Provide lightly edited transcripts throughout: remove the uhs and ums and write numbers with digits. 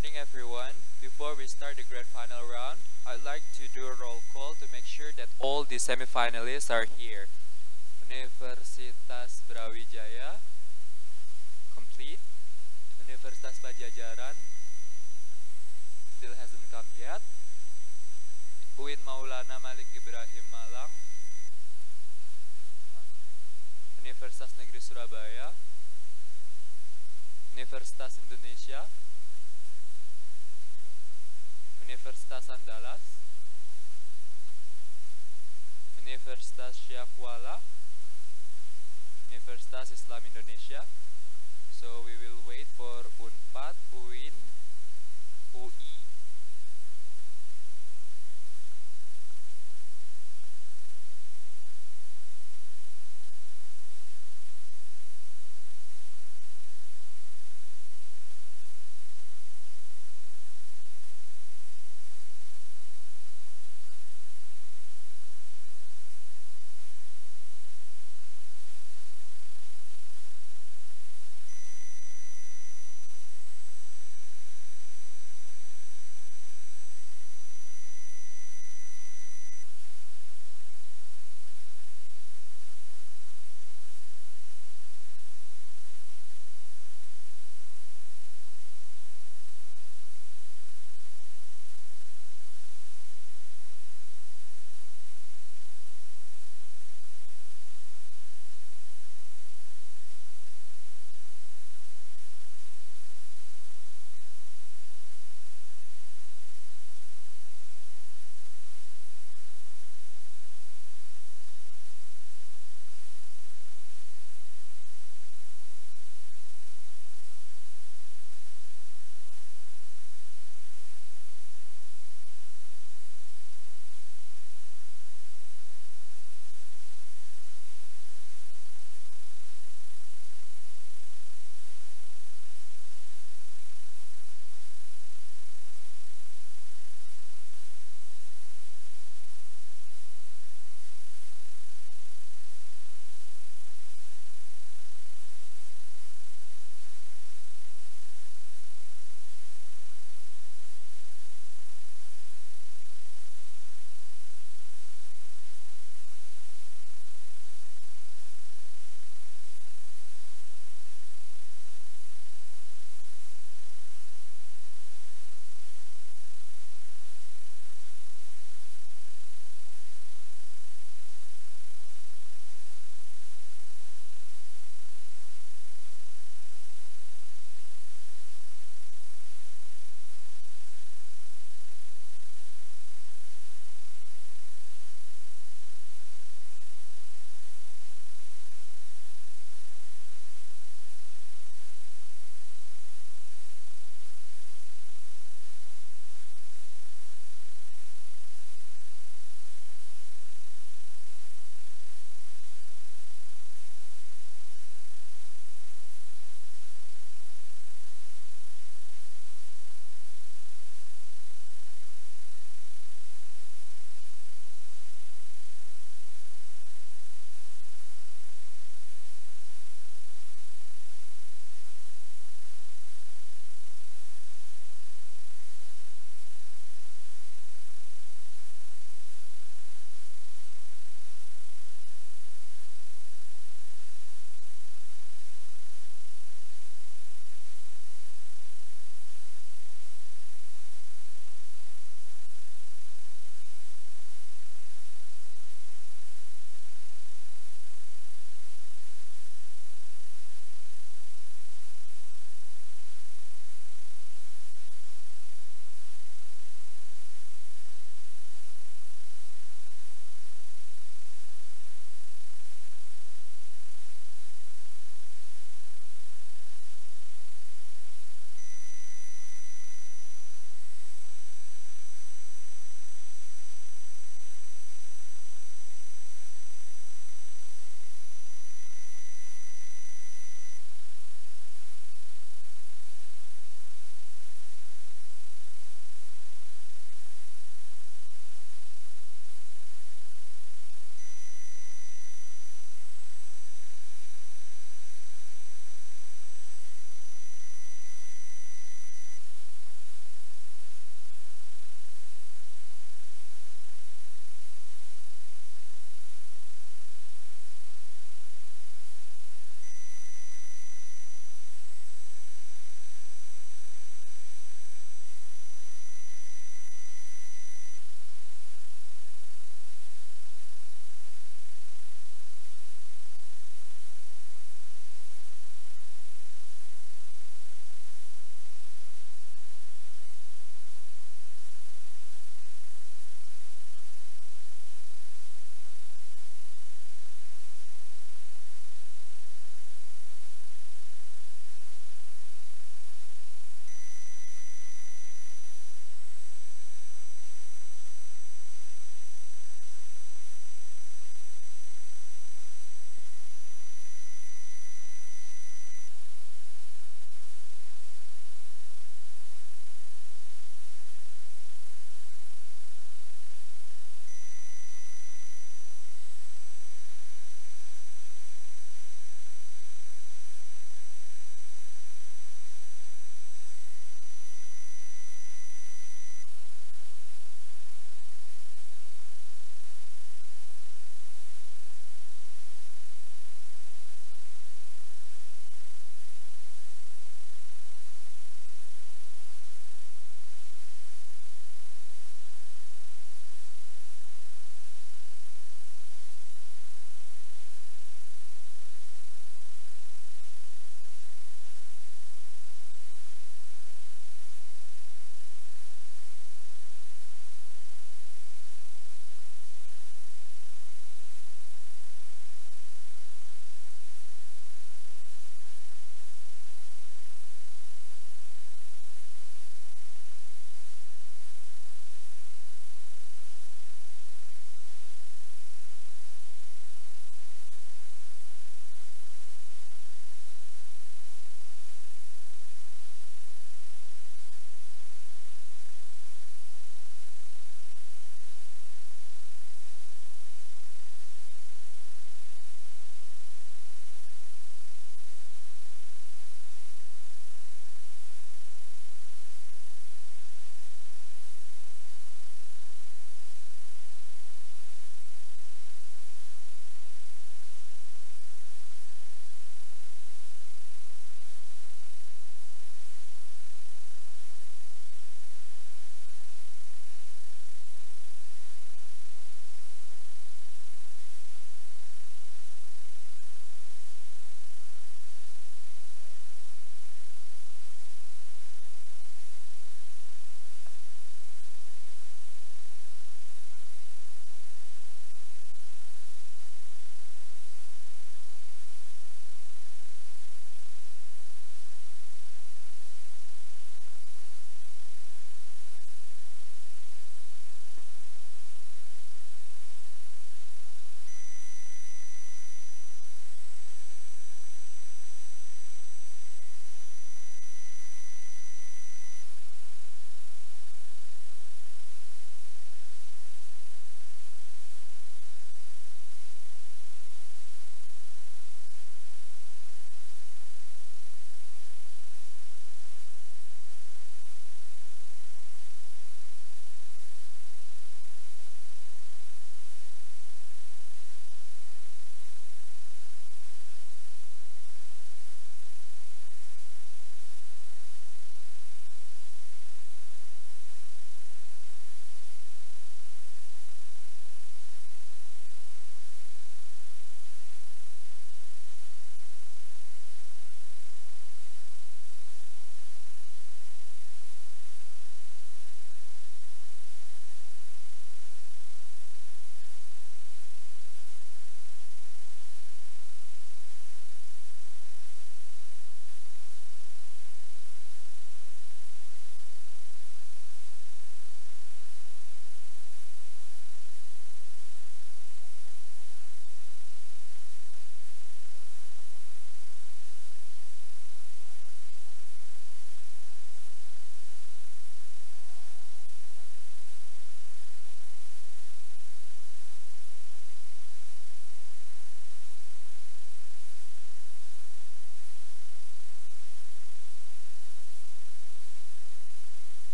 morning, everyone. Before we start the grand final round, I'd like to do a roll call to make sure that all the semifinalists are here. Universitas Brawijaya, complete. Universitas Pajajaran, still hasn't come yet. UIN Maulana Malik Ibrahim Malang, Universitas Negeri Surabaya, Universitas Indonesia, Universitas Andalas, Universitas Syakwala, Universitas Islam Indonesia. So we will wait for Unpad, UIN, UI.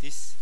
this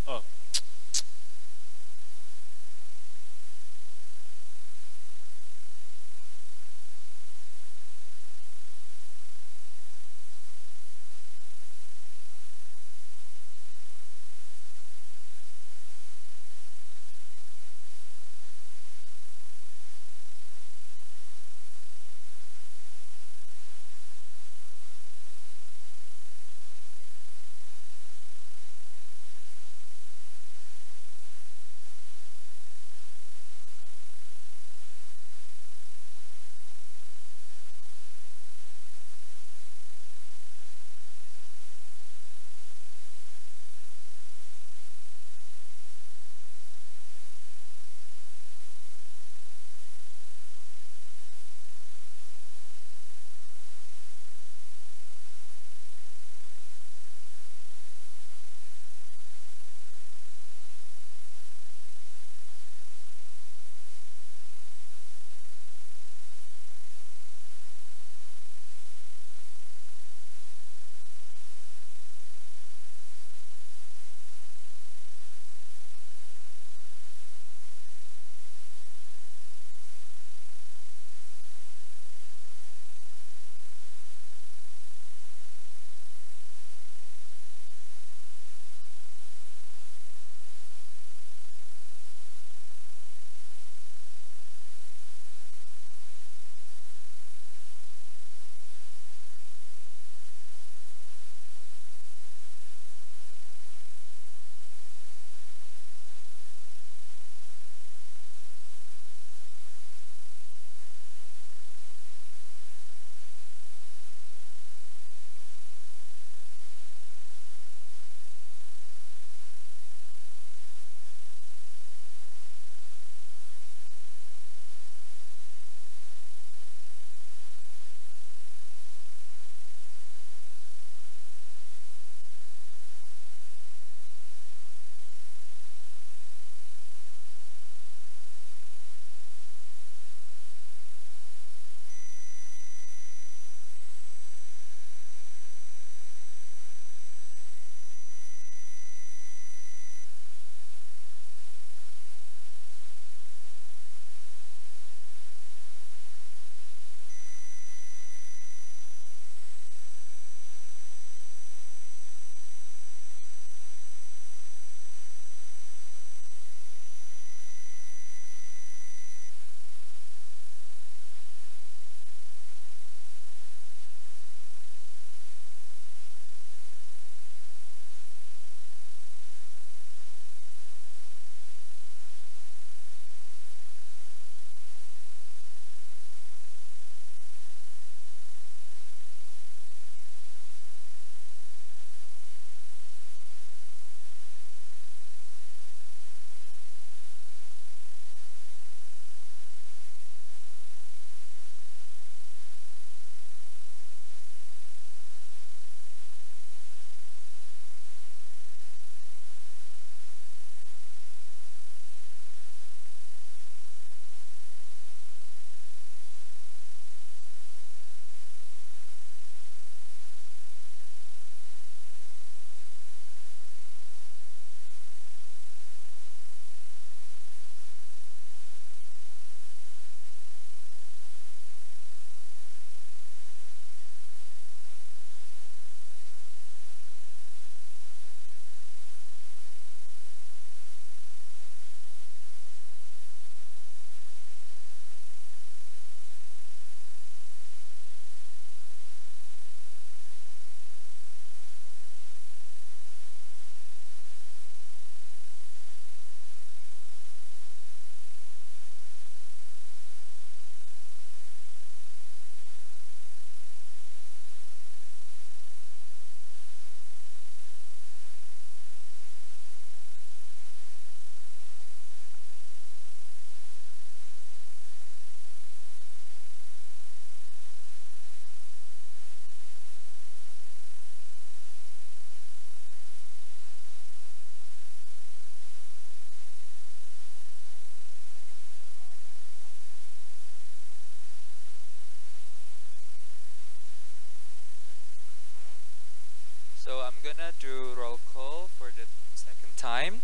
I'm gonna do roll call for the second time.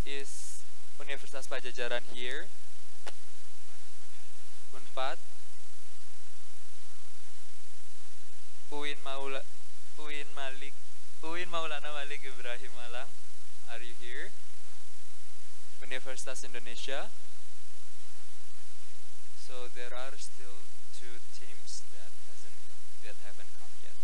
Is Universitas Pajajaran here? Unpad. Uin Maula, Uin Malik, Uin Maulana Malik Ibrahim Malang. Are you here? Universitas Indonesia. So there are still two teams that haven't come yet.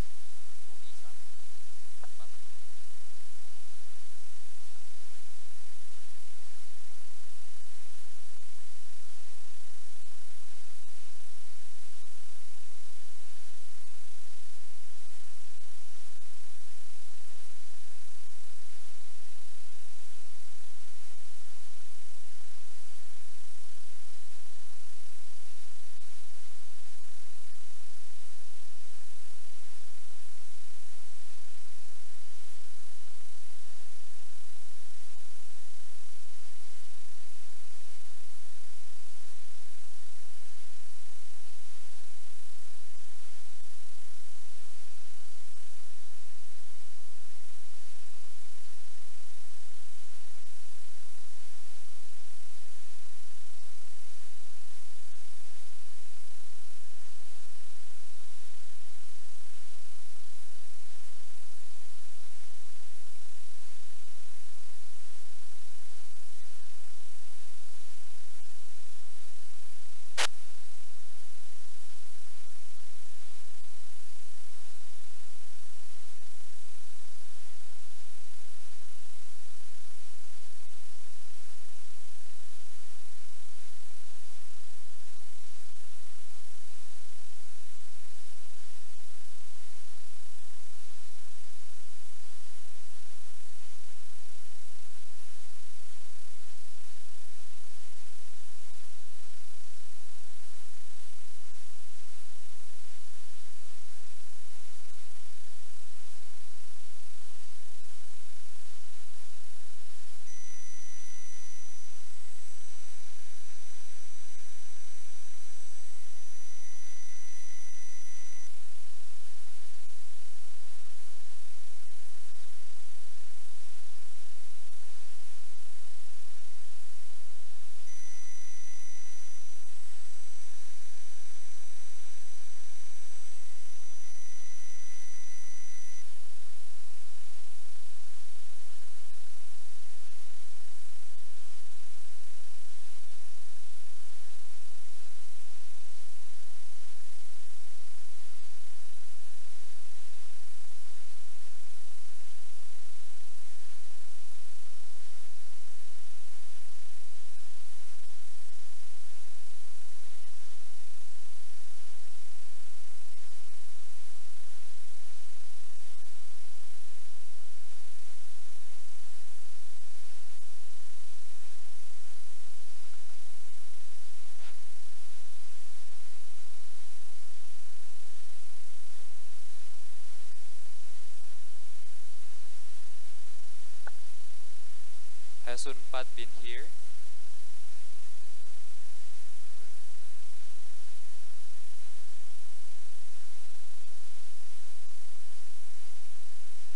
Has Unpad been here?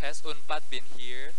Has Unpad been here?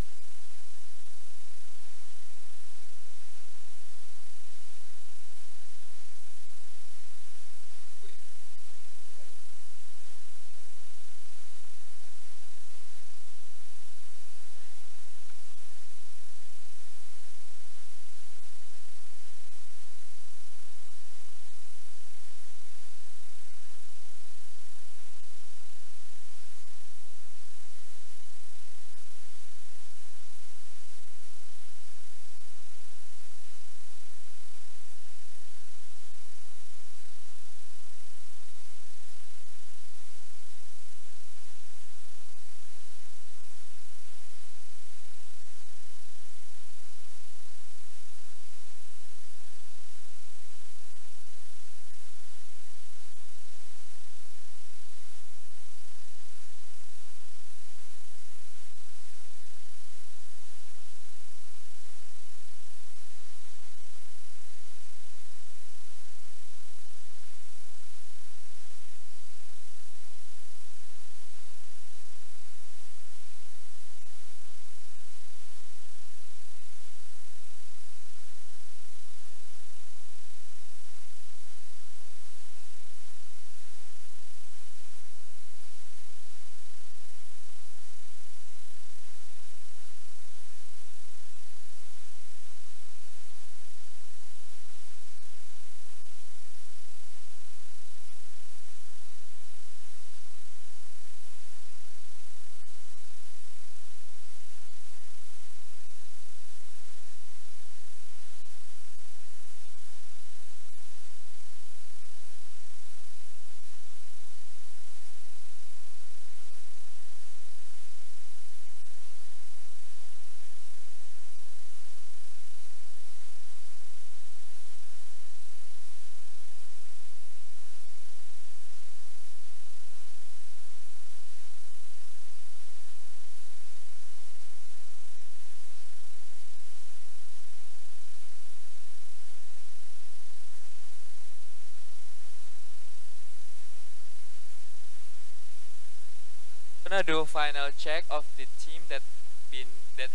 wanna do final check of the team that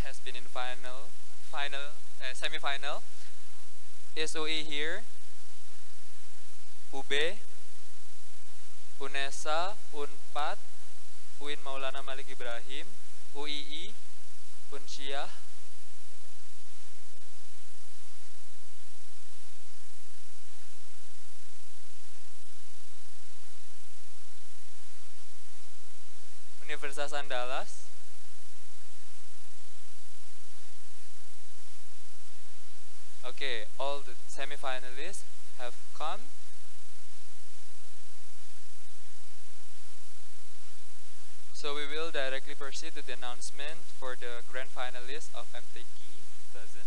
has been in semi-final. Is UI here? UB, UNESA, UNPAD, UIN Maulana Malik Ibrahim, UII, Unsyah, Universitas Andalas, okay, all the semi-finalists have come. So we will directly proceed to the announcement for the grand finalists of MTQ 2017.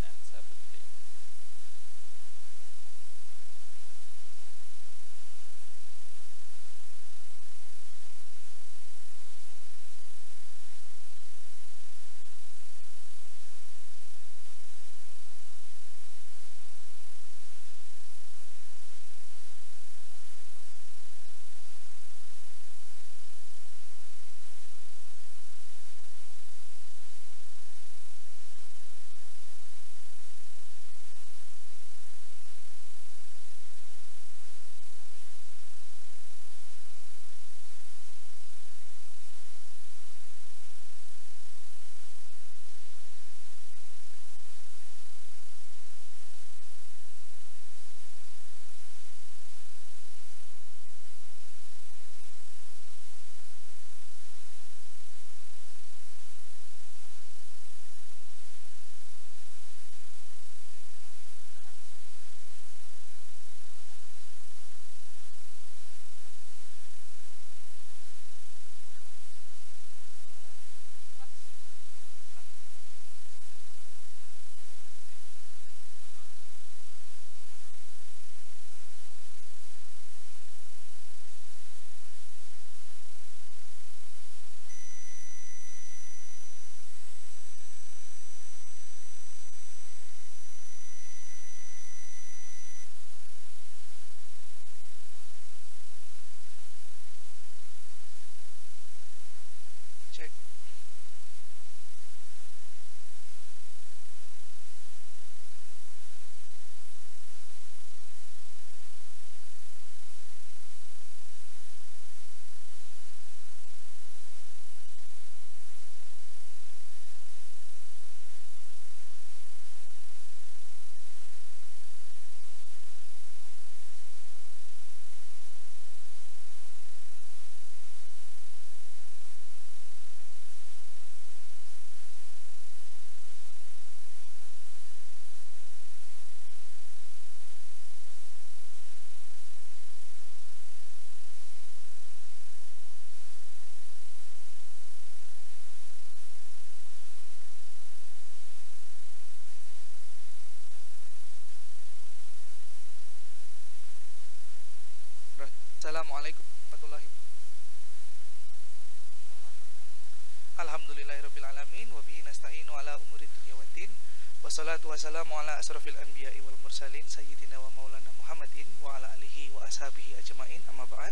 Assalamualaikum warahmatullahi wabarakatuh. Alhamdulillahirrabbilalamin. Wabihi nasta'inu ala umuri dunya waddin. Wassalatu wassalamu ala asrafil anbiya'i wal mursalin Sayyidina wa maulana Muhammadin wa ala alihi wa ashabihi ajma'in, amma ba'd.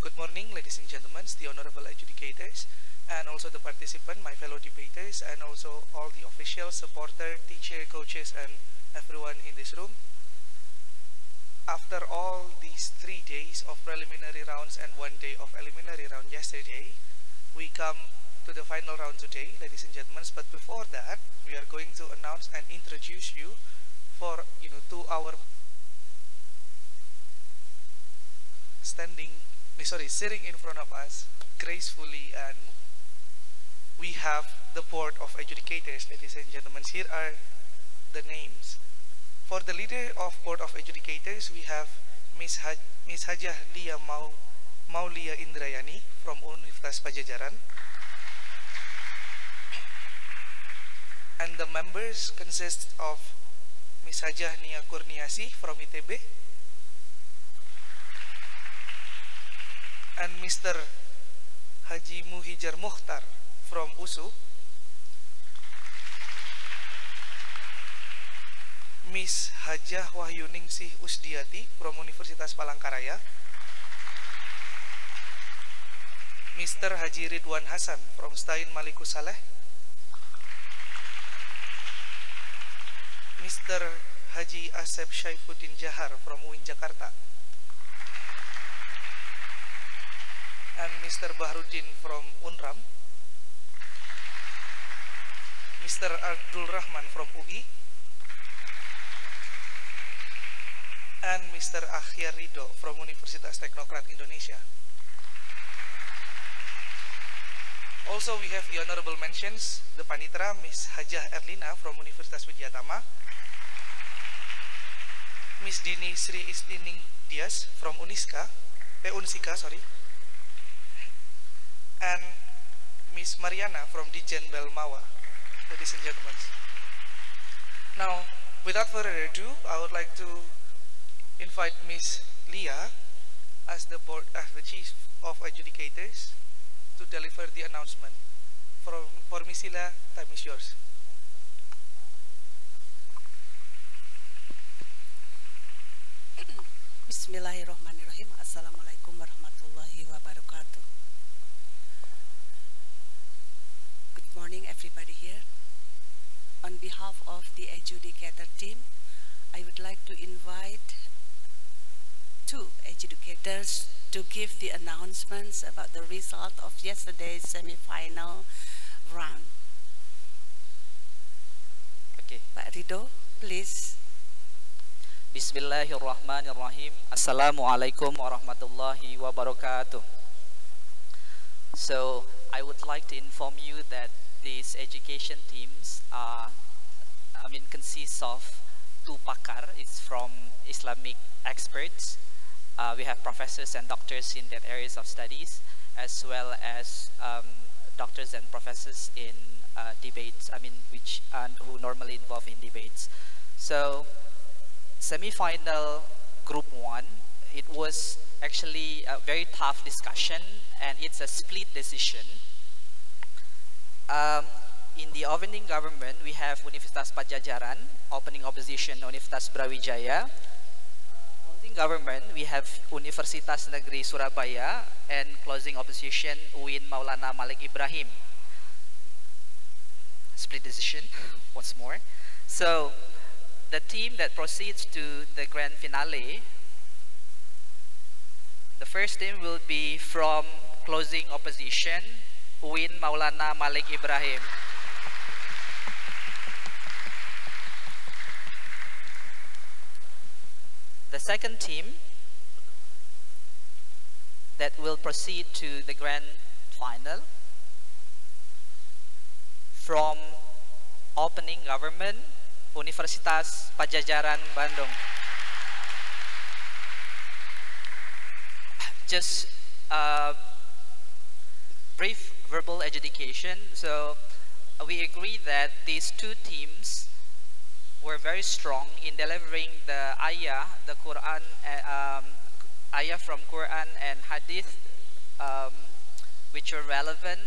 Good morning, ladies and gentlemen, the honorable adjudicators, and also the participant, my fellow debaters, and also all the officials, supporter, teacher, coaches, and everyone in this room. After all these 3 days of preliminary rounds and 1 day of eliminatory round yesterday, we come to the final round today, ladies and gentlemen. But before that, we are going to announce and introduce you for to our sitting in front of us gracefully, and we have the board of adjudicators, ladies and gentlemen. Here are the names. For the leader of Board of Adjudicators, we have Miss Hajah Lia Maulia Indrayani from Universitas Pajajaran. And the members consist of Miss Hajah Nia Kurniasi from ITB, and Mr. Haji Muhijar Mukhtar from USU, Miss Hajah Wahyuningsih Usdiati from Universitas Palangkaraya, Mr. Haji Ridwan Hasan from Stain Maliku Saleh, Mr. Haji Asep Syaifuddin Jahar from UIN Jakarta, and Mr. Bahruddin from Unram, Mr. Abdul Rahman from UI, and Mr. Akhyar Ridho from Universitas Teknokrat Indonesia. Also, we have the honorable mentions, the Panitra, Ms. Hajah Erlina from Universitas Widyatama, Ms. Dini Sri Isdining Dias from Unsika, and Ms. Mariana from Dijen Belmawa. Ladies and gentlemen. Now, without further ado, I would like to invite Ms. Leah as the Chief of Adjudicators to deliver the announcement. For Ms. Leah, time is yours. Bismillahirrahmanirrahim. Assalamualaikum warahmatullahi wabarakatuh. Good morning everybody here. On behalf of the adjudicator team, I would like to invite two adjudicators to give the announcements about the result of yesterday's semi-final round. Okay. Pak Ridho, please. Bismillahirrahmanirrahim. Assalamualaikum warahmatullahi wabarakatuh. So, I would like to inform you that these education teams consists of two pakar. It's from Islamic experts. We have professors and doctors in that areas of studies, as well as doctors and professors in debates. Who normally involve in debates. So, semi-final group 1, it was actually a very tough discussion, and it's a split decision. In the opening government, we have Universitas Pajajaran, opening opposition Universitas Brawijaya. Closing government, we have Universitas Negeri Surabaya, and closing opposition UIN Maulana Malik Ibrahim. Split decision, once more. So, the team that proceeds to the grand finale, the first team will be from closing opposition, UIN Maulana Malik Ibrahim. The second team that will proceed to the grand final, from opening government, Universitas Pajajaran Bandung. Just brief verbal adjudication. So we agree that these two teams were very strong in delivering the ayah, the Quran, ayah from Quran and Hadith, which are relevant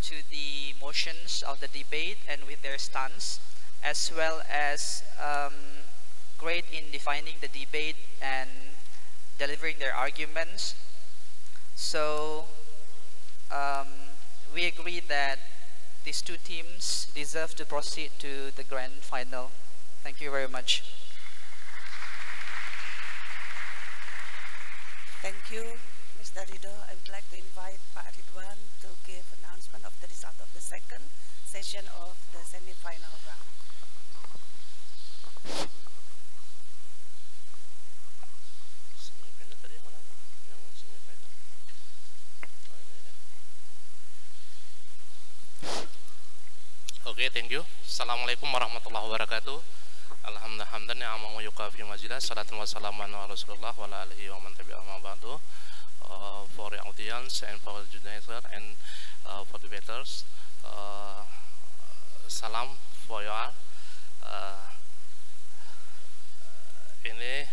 to the motions of the debate and with their stance, as well as great in defining the debate and delivering their arguments. So we agree that these two teams deserve to proceed to the grand final. Thank you very much. Thank you, Mr. Ridho. I would like to invite Pak Ridwan to give announcement of the result of the second session of the semi-final round. Okay, thank you. Assalamualaikum warahmatullahi wabarakatuh. Alhamdulillah hamdan ni'amahu wa yukafi mazidah. Salatu wa salamu ala Rasulullah wa ala alihi wa man tabi'ahum ma ba'du. For the audience and for the judicial and for the debaters, salam for you all. Ini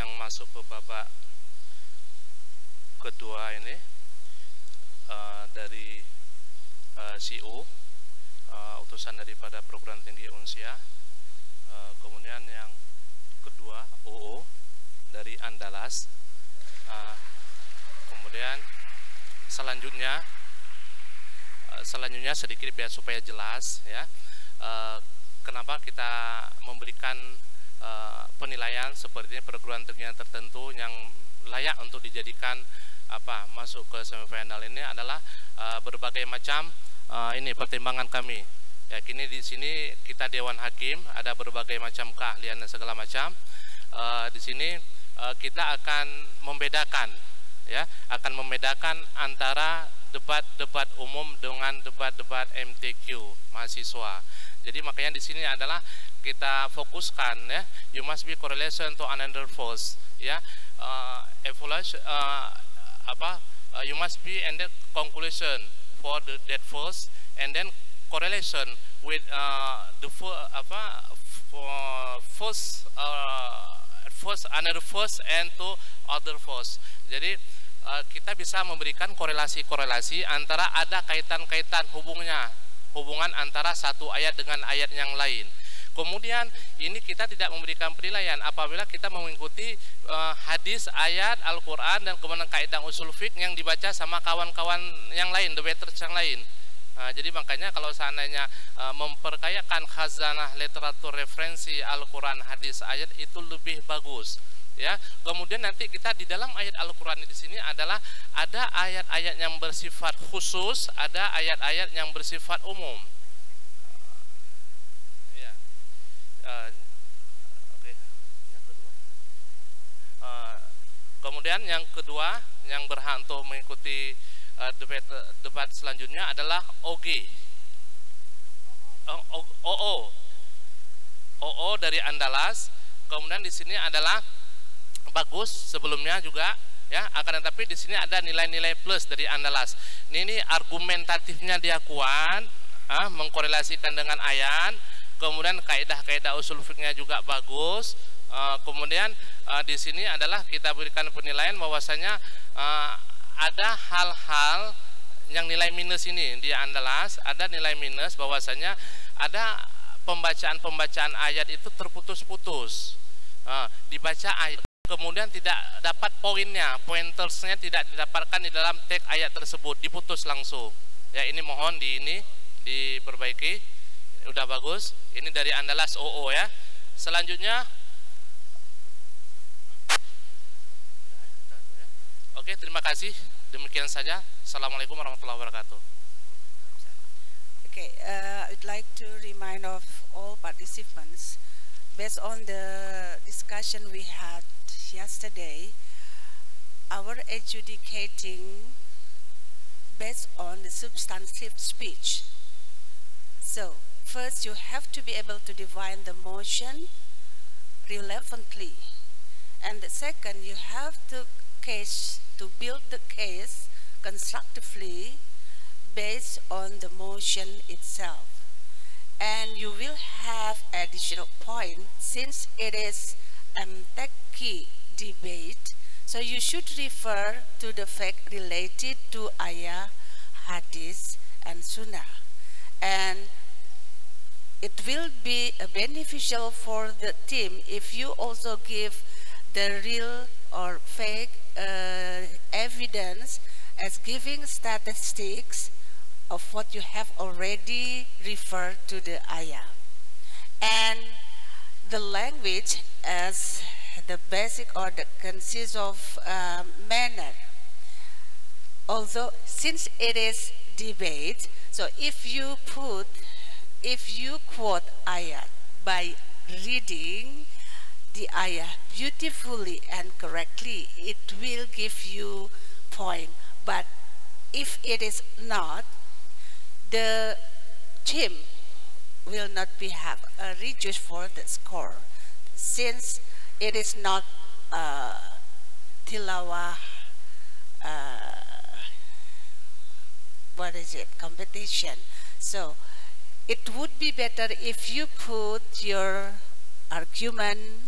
yang masuk ke babak kedua ini dari CO, utusan daripada perguruan tinggi Unsia. Kemudian yang kedua OO dari Andalas. Kemudian selanjutnya sedikit biar supaya jelas ya, kenapa kita memberikan penilaian seperti ini, perguruan tinggi tertentu yang layak untuk dijadikan masuk ke semifinal ini adalah berbagai macam ini pertimbangan kami. Ya, kini di sini kita Dewan Hakim ada berbagai macam keahlian dan segala macam. Di sini kita akan membedakan antara debat-debat umum dengan debat-debat MTQ mahasiswa. Jadi makanya di sini adalah kita fokuskan ya, you must be correlation to another force ya, evaluation you must be and the conclusion for that force and then correlation with the force another force and to other force. Jadi kita bisa memberikan korelasi-korelasi antara ada kaitan-kaitan hubungan antara satu ayat dengan ayat yang lain. Kemudian ini kita tidak memberikan penilaian apabila kita mengikuti hadis, ayat, Al-Quran dan kemudian kaidah usul fiqh yang dibaca sama kawan-kawan yang lain, debaters yang lain. Jadi makanya kalau seandainya memperkayakan khazanah literatur referensi Al-Quran, hadis, ayat itu lebih bagus. Ya, kemudian nanti kita di dalam ayat Al-Quran di sini adalah ada ayat-ayat yang bersifat khusus, ada ayat-ayat yang bersifat umum. Yang kedua. Kemudian yang kedua yang berhak untuk mengikuti debat selanjutnya adalah OG. OO dari Andalas. Kemudian di sini adalah bagus sebelumnya juga ya, akan tetapi di sini ada nilai-nilai plus dari Andalas. Ini argumentatifnya dia kuat, mengkorelasikan dengan ayat, kemudian kaidah-kaidah usul fikihnya juga bagus. Kemudian di sini adalah kita berikan penilaian bahwasanya ada hal-hal yang nilai minus ini di Andalas, ada nilai minus bahwasanya ada pembacaan ayat itu terputus-putus. Dibaca ayat kemudian tidak dapat poinnya, pointersnya tidak didapatkan di dalam teks ayat tersebut, diputus langsung. Ya, ini mohon diperbaiki. Udah bagus. Ini dari Andalas OO ya. Selanjutnya, oke, terima kasih. Demikian saja. Assalamualaikum warahmatullahi wabarakatuh. Okay, I'd like to remind of all participants, based on the discussion we had yesterday, our adjudicating based on the substantive speech. So, first you have to be able to define the motion relevantly, and the second you have to build the case constructively based on the motion itself. And you will have additional point since it is MTQ debate, so you should refer to the fact related to ayah, hadith, and sunnah. And it will be beneficial for the team if you also give the real or fake evidence as giving statistics of what you have already referred to the ayah. And the language as the basic or the consists of manner. Although since it is debate, so if you quote ayat by reading the ayah beautifully and correctly, it will give you point. But if it is not, the team will not have a reduced for the score, since it is not tilawah competition. So it would be better if you put your argument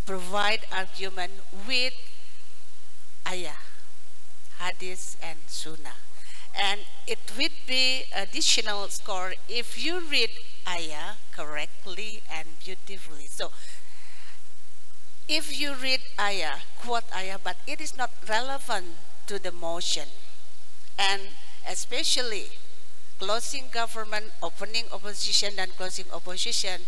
provide argument with ayah, hadith, and sunnah. And it would be additional score if you read ayah correctly and beautifully. So if you read ayah, quote ayah, but it is not relevant to the motion, and especially closing government, opening opposition, and closing opposition,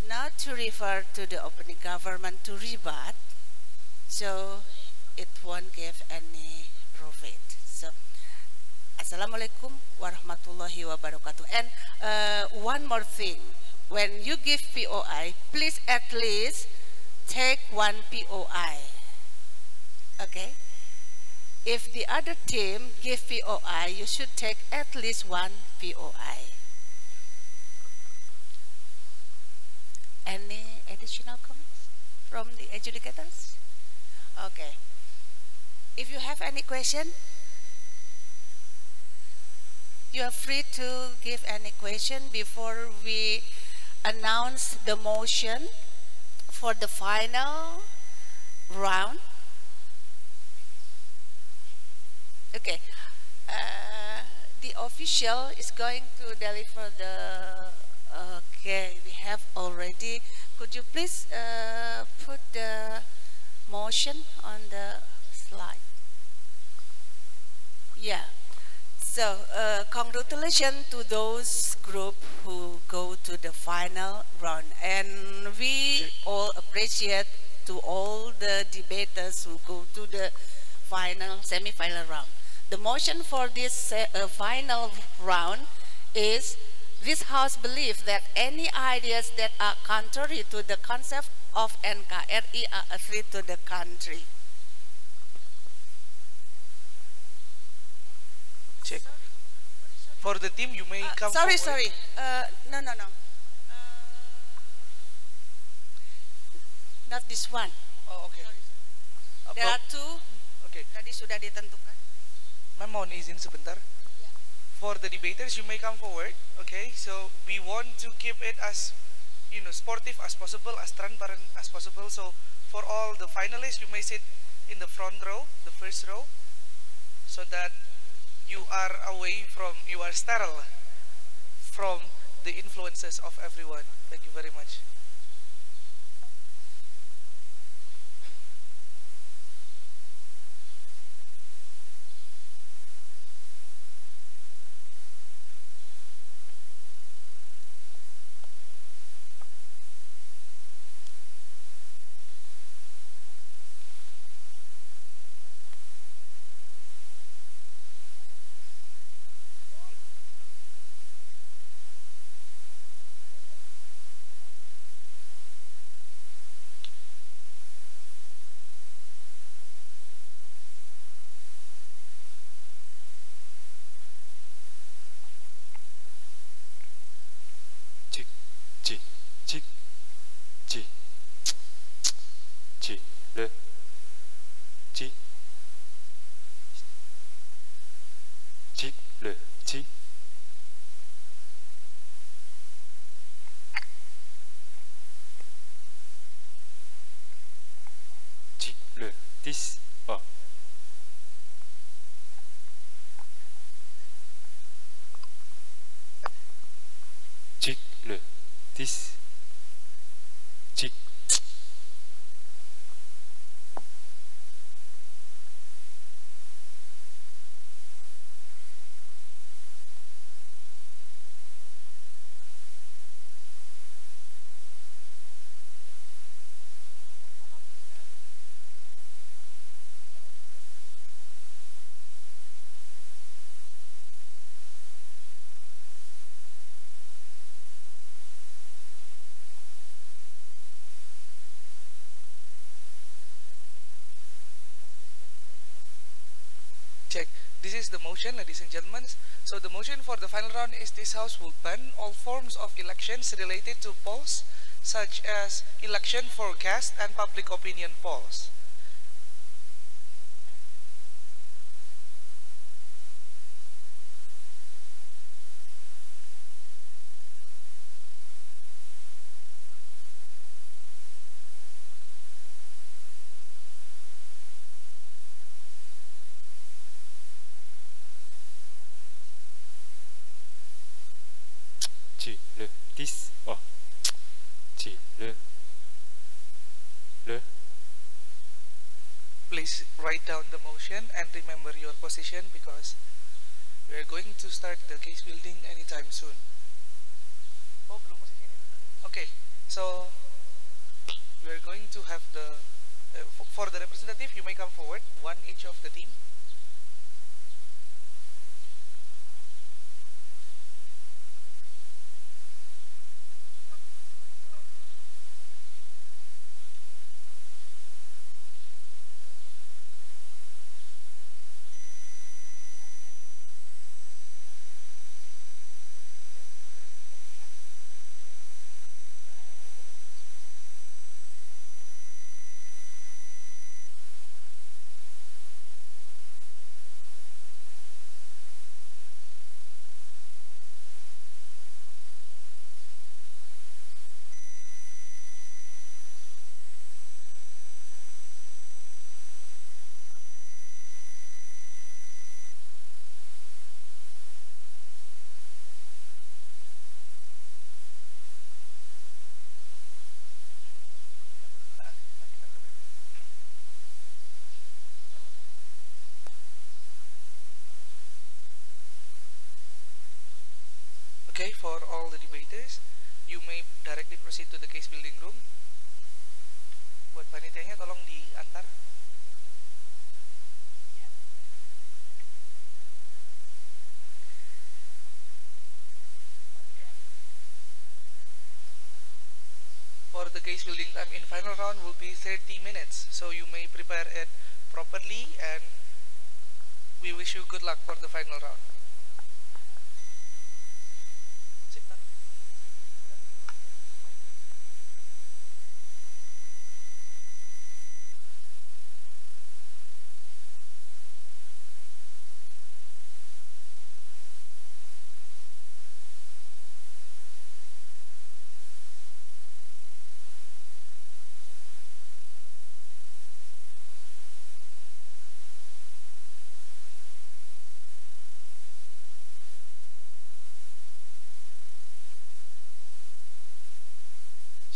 not to refer to the opening government to rebut, so it won't give any profit. So, Assalamualaikum warahmatullahi wabarakatuh. And one more thing, when you give POI, please at least take one POI. Okay? If the other team give POI, you should take at least one POI. Any additional comments from the adjudicators? Okay. If you have any question, you are free to give any question before we announce the motion for the final round. Okay. The official is going to deliver the... Okay, we have already. Could you please put the motion on the slide? Yeah. So, congratulations to those group who go to the final round. And we all appreciate to all the debaters who go to the semi-final round. The motion for this final round is: this House believes that any ideas that are contrary to the concept of NKRI are a threat to the country. Check. For the team, you may come Sorry. forward. No. Not this one. Oh, okay. There are two. Okay. Tadi sudah ditentukan. Ma'am, mohon izin sebentar. For the debaters, you may come forward. Okay, so we want to keep it as, sportive as possible, as transparent as possible. So for all the finalists, you may sit in the front row, the first row, so that you are sterile from the influences of everyone. Thank you very much. This this Check. This is the motion, ladies and gentlemen. So the motion for the final round is: this House will ban all forms of elections related to polls, such as election forecast and public opinion polls. tu, le, 10, oh, tu, le. Please write down the motion and remember your position because we are going to start the case building anytime soon. Oh, belum posisinya. Okay, so we are going to have the for the representative, you may come forward, one each of the team. Okay, for all the debaters, you may directly proceed to the case building room. Buat panitianya tolong diantar. For the case building time in final round will be 30 minutes, so you may prepare it properly and we wish you good luck for the final round.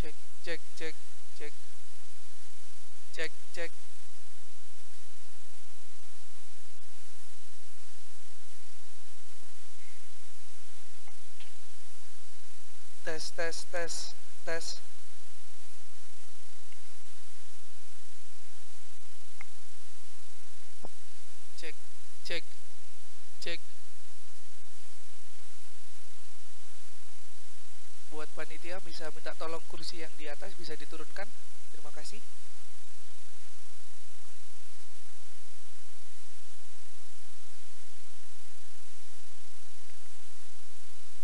Cek, cek, cek, cek, cek, cek. Tes, tes, tes, tes. Cek, cek, cek. Buat panitia bisa minta tolong kursi yang di atas bisa diturunkan. Terima kasih.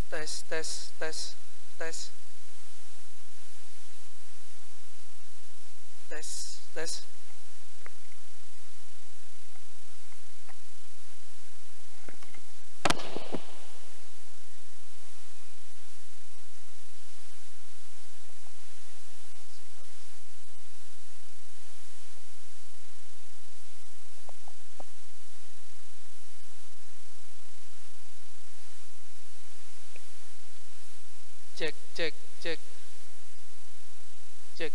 Tes, tes, tes, tes. Tes, tes. Cek, cek, cek, cek.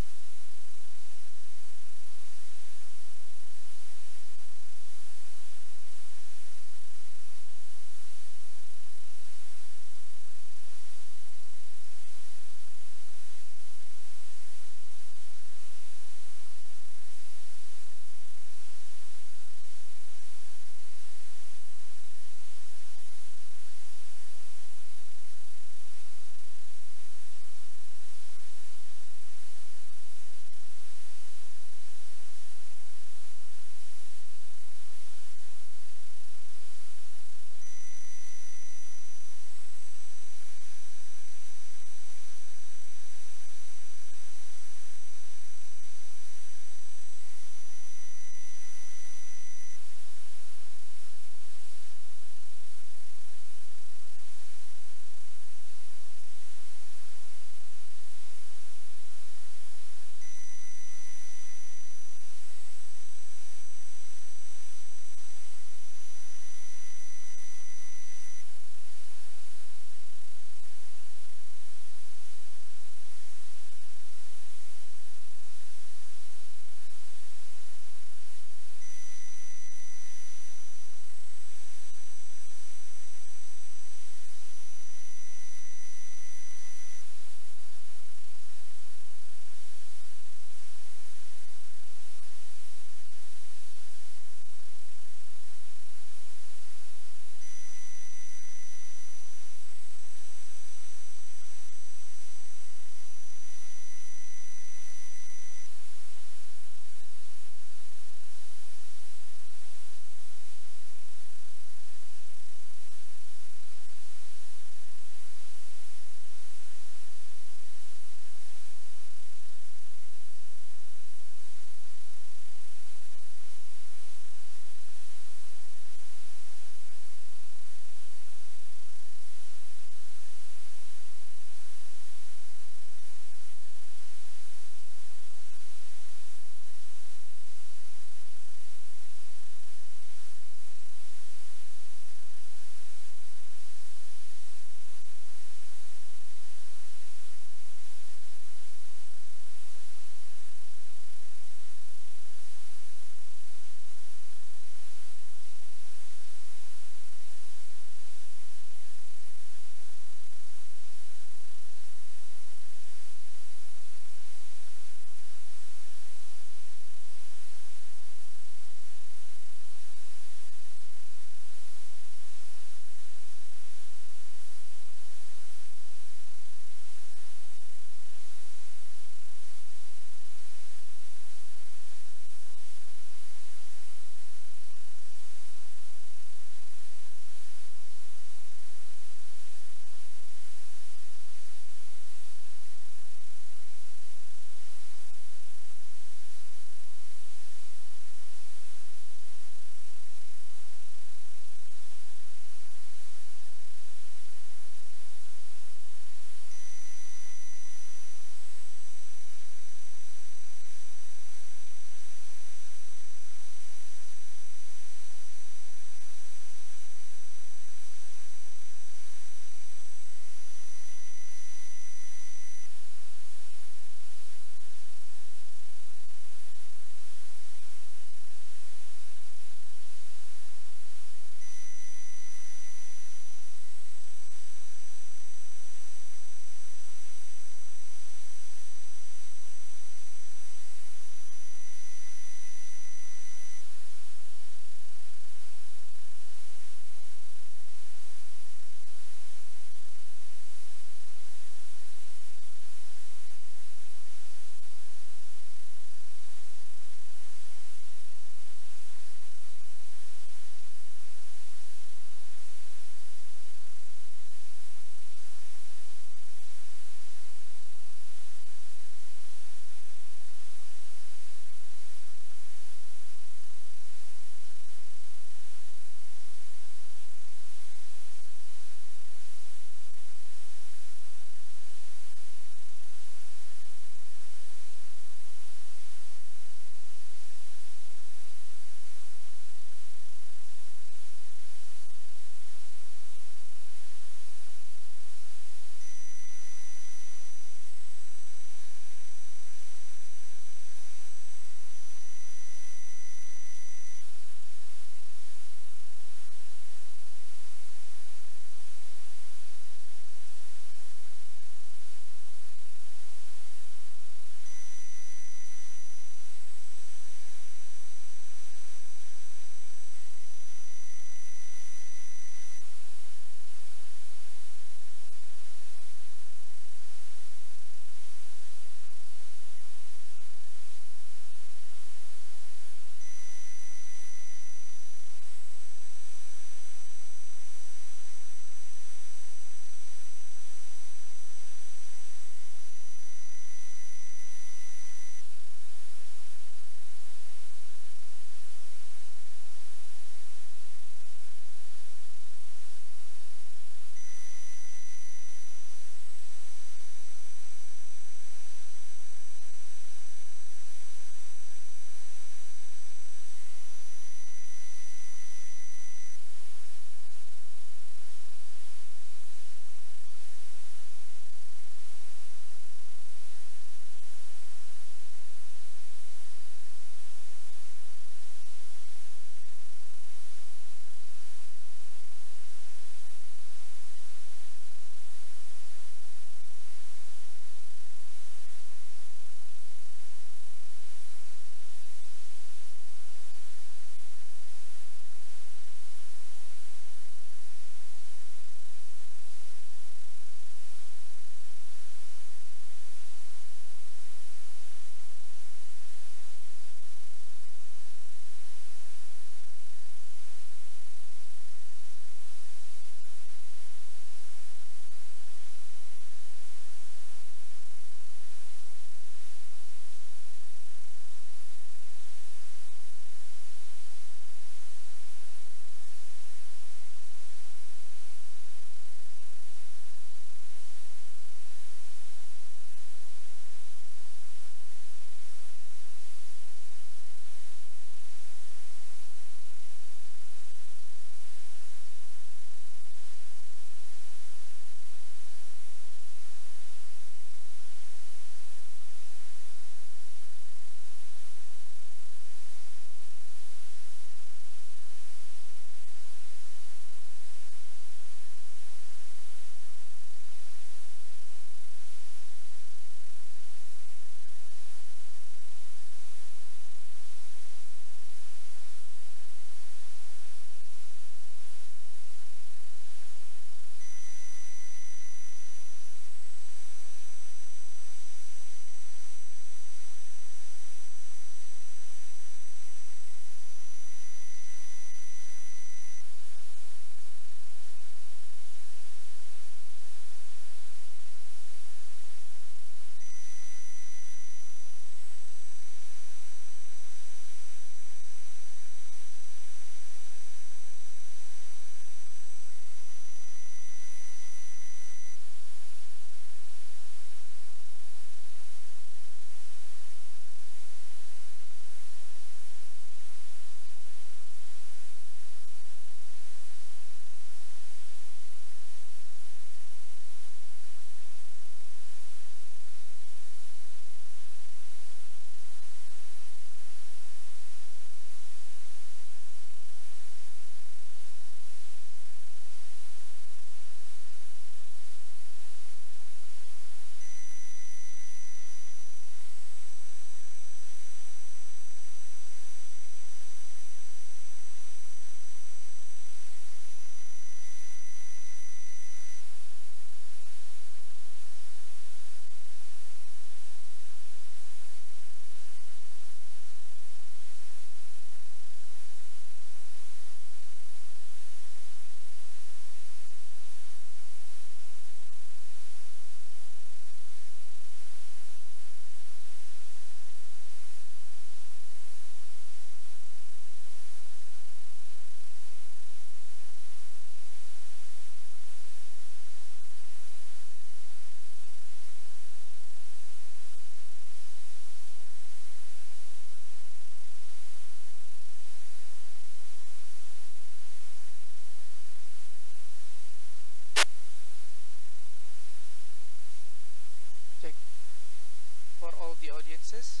the audiences.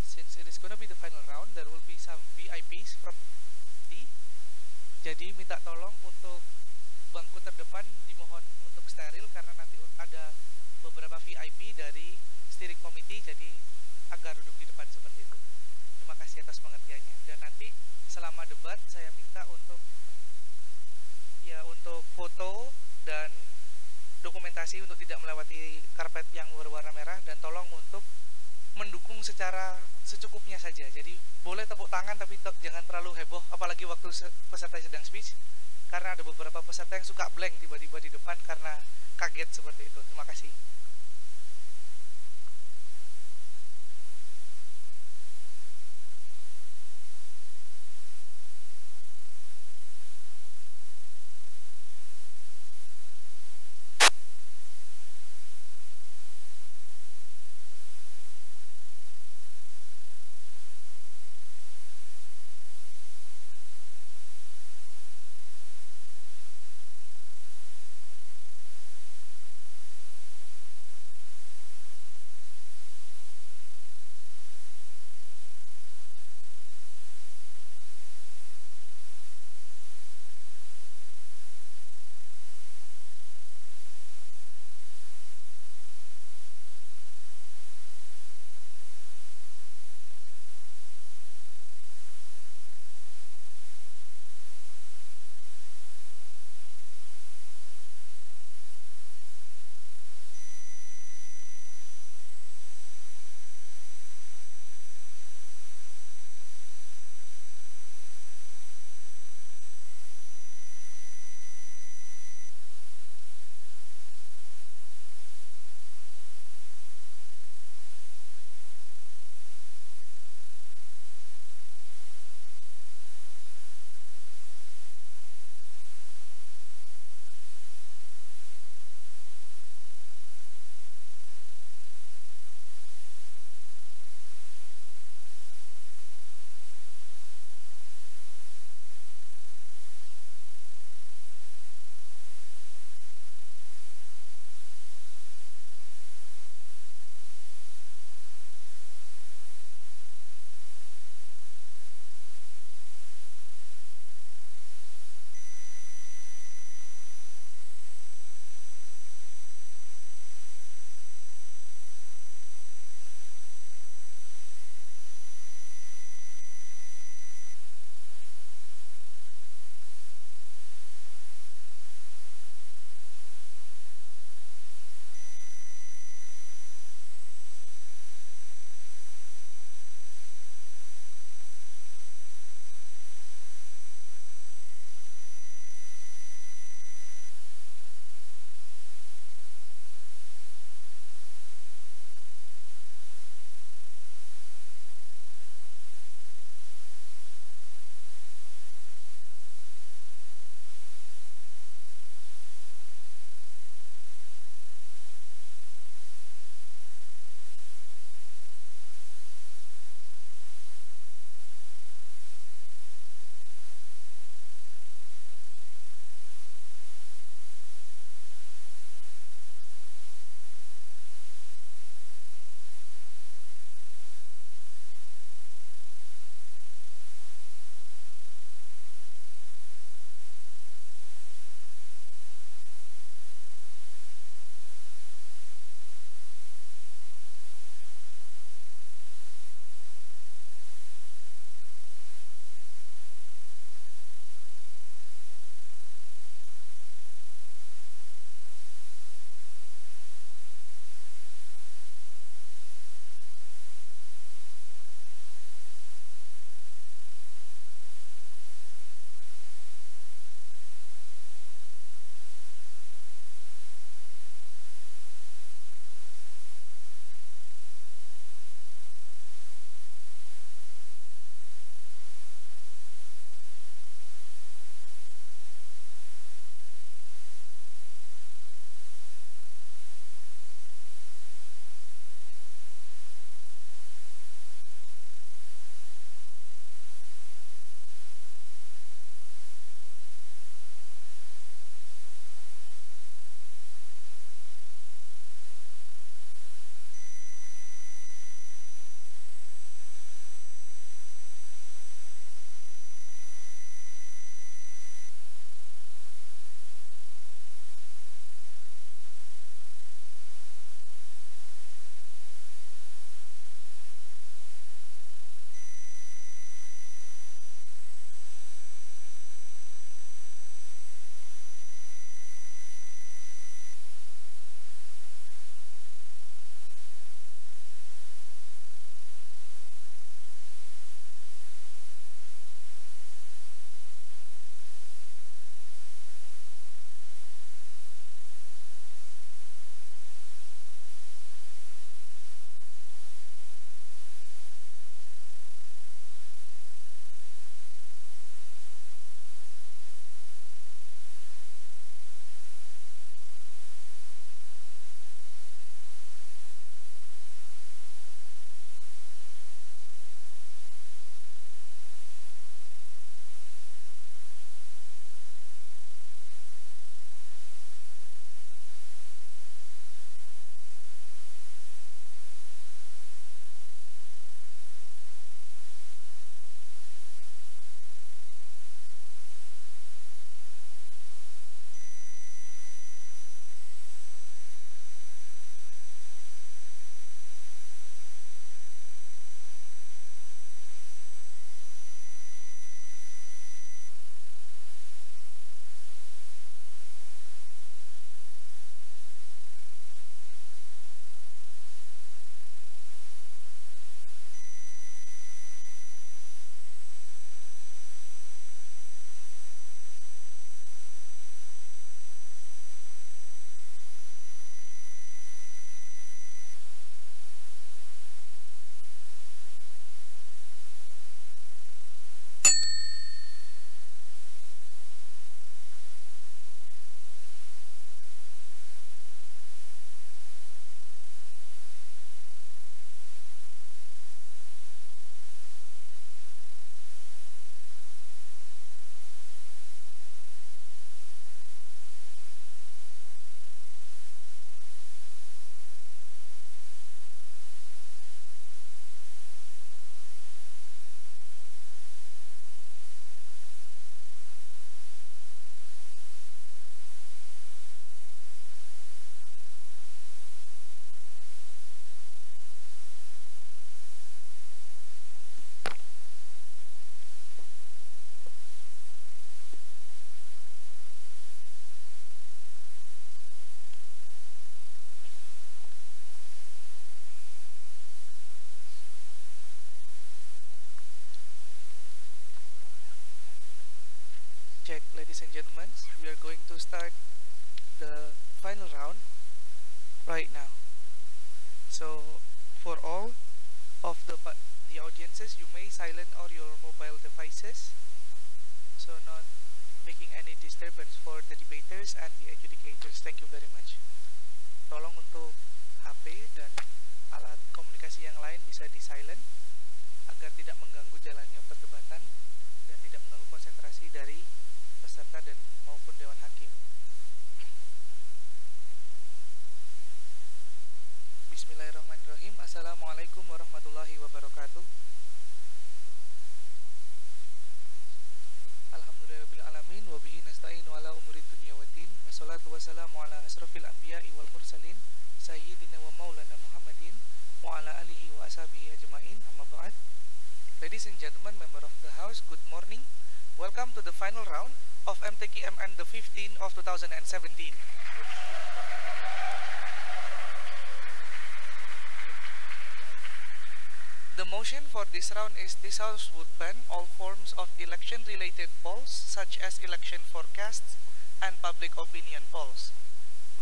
Since it is gonna be the final round, there will be some VIPs from the. Jadi minta tolong untuk bangku terdepan dimohon untuk steril karena nanti ada beberapa VIP dari steering committee, jadi agar duduk di depan seperti itu. Terima kasih atas pengertiannya. Dan nanti selama debat saya minta untuk foto dan dokumentasi untuk tidak melewati karpet yang berwarna merah, dan tolong untuk mendukung secara secukupnya saja. Jadi boleh tepuk tangan tapi jangan terlalu heboh, apalagi waktu peserta sedang speech, karena ada beberapa peserta yang suka blank tiba-tiba di depan karena kaget seperti itu. Terima kasih. check, ladies and gentlemen. We are going to start the final round right now. So, for all of the audiences, you may silent all your mobile devices, so not making any disturbance for the debaters and the adjudicators. Thank you very much. Tolong untuk HP dan alat komunikasi yang lain bisa di silent agar tidak mengganggu jalannya perdebatan dan tidak mengganggu konsentrasi dari peserta dan maupun Dewan Hakim. Bismillahirrahmanirrahim. Assalamualaikum warahmatullahi wabarakatuh. Alhamdulillahirrahmanirrahim. Wabihi nasta'inu ala umurid dunia waddin. Wassalatu wassalamu ala asrafil anbiya'i wal mursalin. Sayyidina wa maulana Muhammadin wa ala alihi wa ashabihi ajma'in. Amma ba'd. Ladies and gentlemen, member of the house, good morning. Welcome to the final round of MTQMN the 15th of 2017. The motion for this round is this House would ban all forms of election-related polls such as election forecasts and public opinion polls.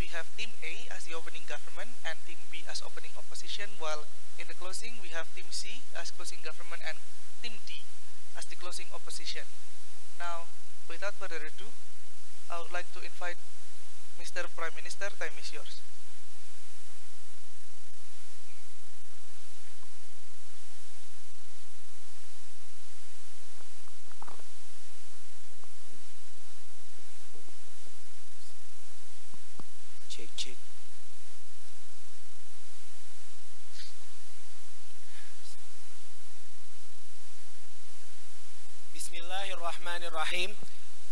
We have Team A as the opening government and Team B as opening opposition, while in the closing we have Team C as closing government and Team D as the closing opposition. Now, without further ado, I would like to invite Mr. Prime Minister. Time is yours. Check. Bismillahirrahmanirrahim.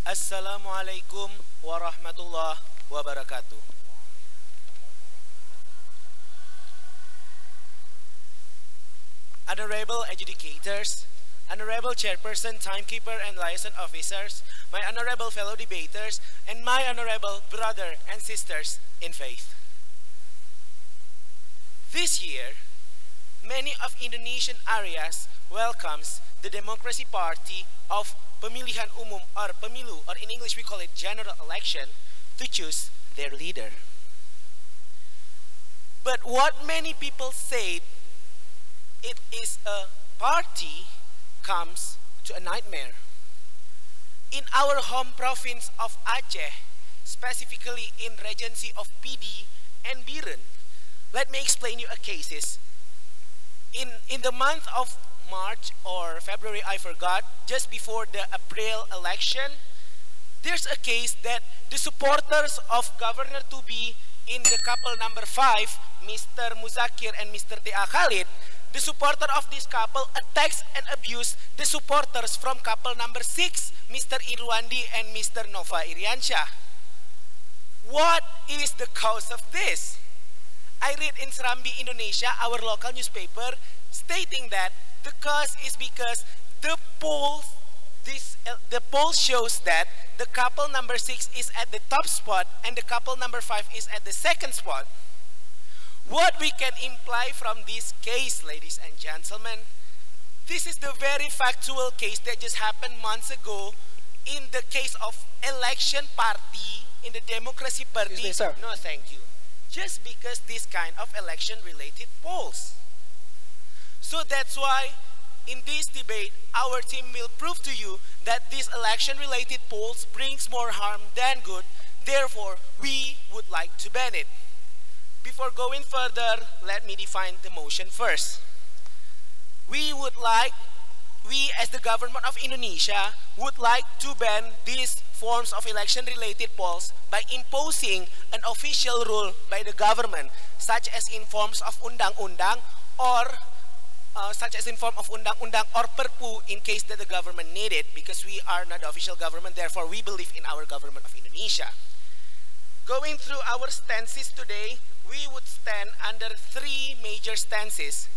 Assalamualaikum warahmatullahi wabarakatuh. Honorable adjudicators, honorable chairperson, timekeeper, and liaison officers, my honorable fellow debaters, and my honorable brother and sisters in faith. This year, many of Indonesian areas welcomes the Democracy Party of Pemilihan Umum or Pemilu, or in English we call it general election, to choose their leader. But what many people say it is a party comes to a nightmare. In our home province of Aceh, specifically in Regency of Pidi and Biren, let me explain you a cases. In the month of March or February, I forgot, just before the April election, there's a case that the supporters of Governor to be in the couple number 5, Mr. Muzakir and Mr. T.A. Khalid, the supporter of this couple attacks and abused the supporters from couple number 6, Mr. Irwandi and Mr. Nova Iriansyah. What is the cause of this? I read in Serambi Indonesia, our local newspaper, stating that the cause is because the poll shows that the couple number 6 is at the top spot and the couple number 5 is at the second spot. What we can imply from this case, ladies and gentlemen, this is the very factual case that just happened months ago in the case of election party in the Democracy Party. Excuse me, sir. No, thank you. Just because this kind of election-related polls. So that's why in this debate, our team will prove to you that these election-related polls brings more harm than good. Therefore, we would like to ban it. Before going further, let me define the motion first. We as the government of Indonesia would like to ban these forms of election-related polls by imposing an official rule by the government, such as in forms of undang-undang or perpu in case that the government need it, because we are not the official government, therefore we believe in our government of Indonesia. Going through our stances today, we would stand under 3 major stances.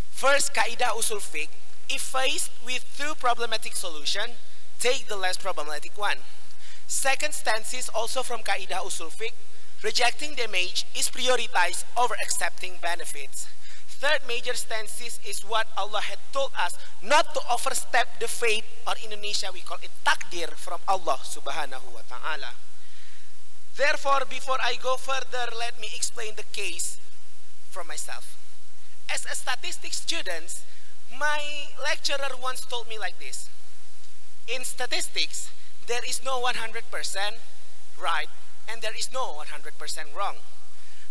First, Kaidah Usul Fiqh. If faced with 2 problematic solutions, take the less problematic one. Second stance is also from Kaidah Usul Fiqh. Rejecting damage is prioritized over accepting benefits. third major stances is what Allah had told us, not to overstep the fate, or in Indonesia we call it takdir from Allah subhanahu wa ta'ala. Therefore, before I go further, let me explain the case from myself. As a statistics student, my lecturer once told me like this: in statistics, there is no 100% right and there is no 100% wrong.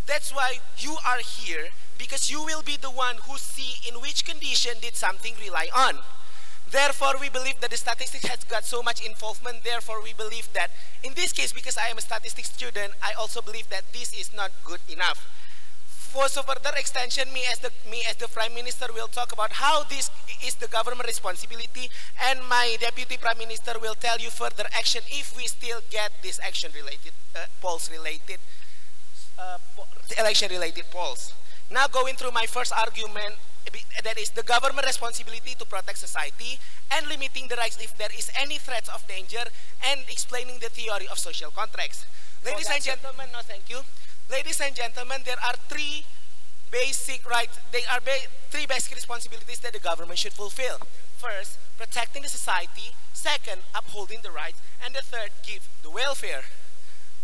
That's why you are here, because you will be the one who see in which condition did something rely on. Therefore, we believe that the statistics has got so much involvement. Therefore, we believe that in this case, because I am a statistics student, I also believe that this is not good enough. For so further extension, me as the Prime Minister will talk about how this is the government responsibility, and my Deputy Prime Minister will tell you further action if we still get this action related, election related polls. Now going through my first argument, that is the government responsibility to protect society and limiting the rights if there is any threats of danger, and explaining the theory of social contracts. Ladies and gentlemen, no thank you. Ladies and gentlemen, there are three basic rights, three basic responsibilities that the government should fulfill. First, protecting the society. Second, upholding the rights. And the third, give the welfare.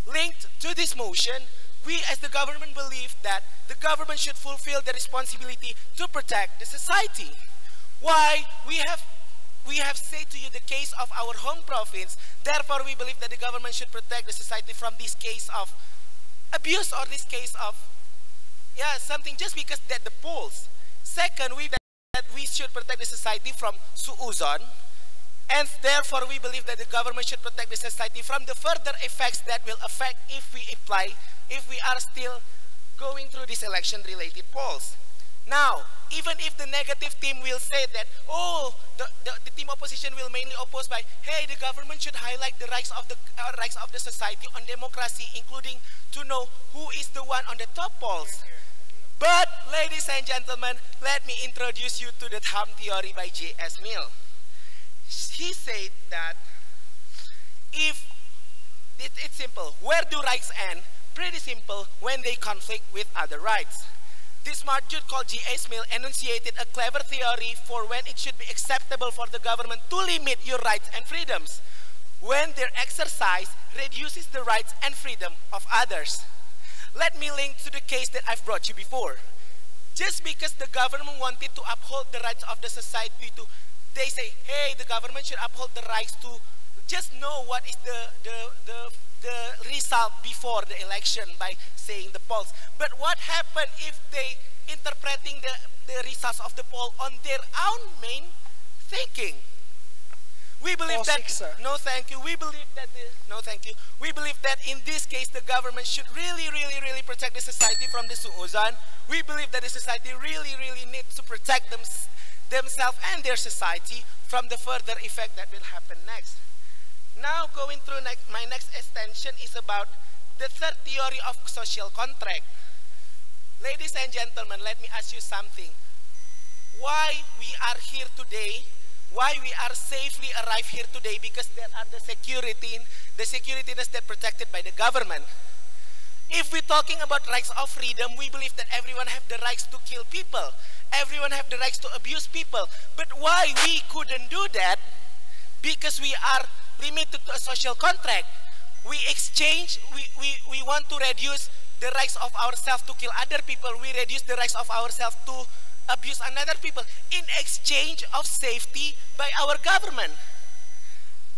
Linked to this motion, we as the government believe that the government should fulfill the responsibility to protect the society. Why? We have said to you the case of our home province. Therefore, we believe that the government should protect the society from this case of abuse, or this case of something just because that the polls. Second, that we should protect the society from suuzon, and therefore we believe that the government should protect the society from the further effects that will affect if we are still going through this election related polls. Now, even if the negative team will say that, oh, the team opposition will mainly oppose by, hey, the government should highlight the rights of the society on democracy, including to know who is the one on the top polls. But, ladies and gentlemen, let me introduce you to the thumb theory by J.S. Mill. He said that if it's simple, where do rights end? Pretty simple, when they conflict with other rights. This smart dude called J.S. Mill enunciated a clever theory for when it should be acceptable for the government to limit your rights and freedoms, when their exercise reduces the rights and freedom of others. Let me link to the case that I've brought you before. Just because the government wanted to uphold the rights of the society they say, hey, the government should uphold the rights to just know what is the result before the election by saying the polls. But what happened if they interpreting the results of the poll on their own main thinking? We believe that no thank you. We believe that no thank you. We believe that in this case the government should really protect the society from the suuzon. We believe that the society really needs to protect themselves and their society from the further effect that will happen next. Now going through my next extension is about the third theory of social contract. Ladies and gentlemen, let me ask you something. Why we are here today, why we are safely arrived here today, because there are the securityness that protected by the government. If we're talking about rights of freedom, we believe that everyone have the rights to kill people. Everyone have the rights to abuse people. But why we couldn't do that? Because we are limited to a social contract. We exchange, we want to reduce the rights of ourselves to kill other people. We reduce the rights of ourselves to abuse another people in exchange of safety by our government.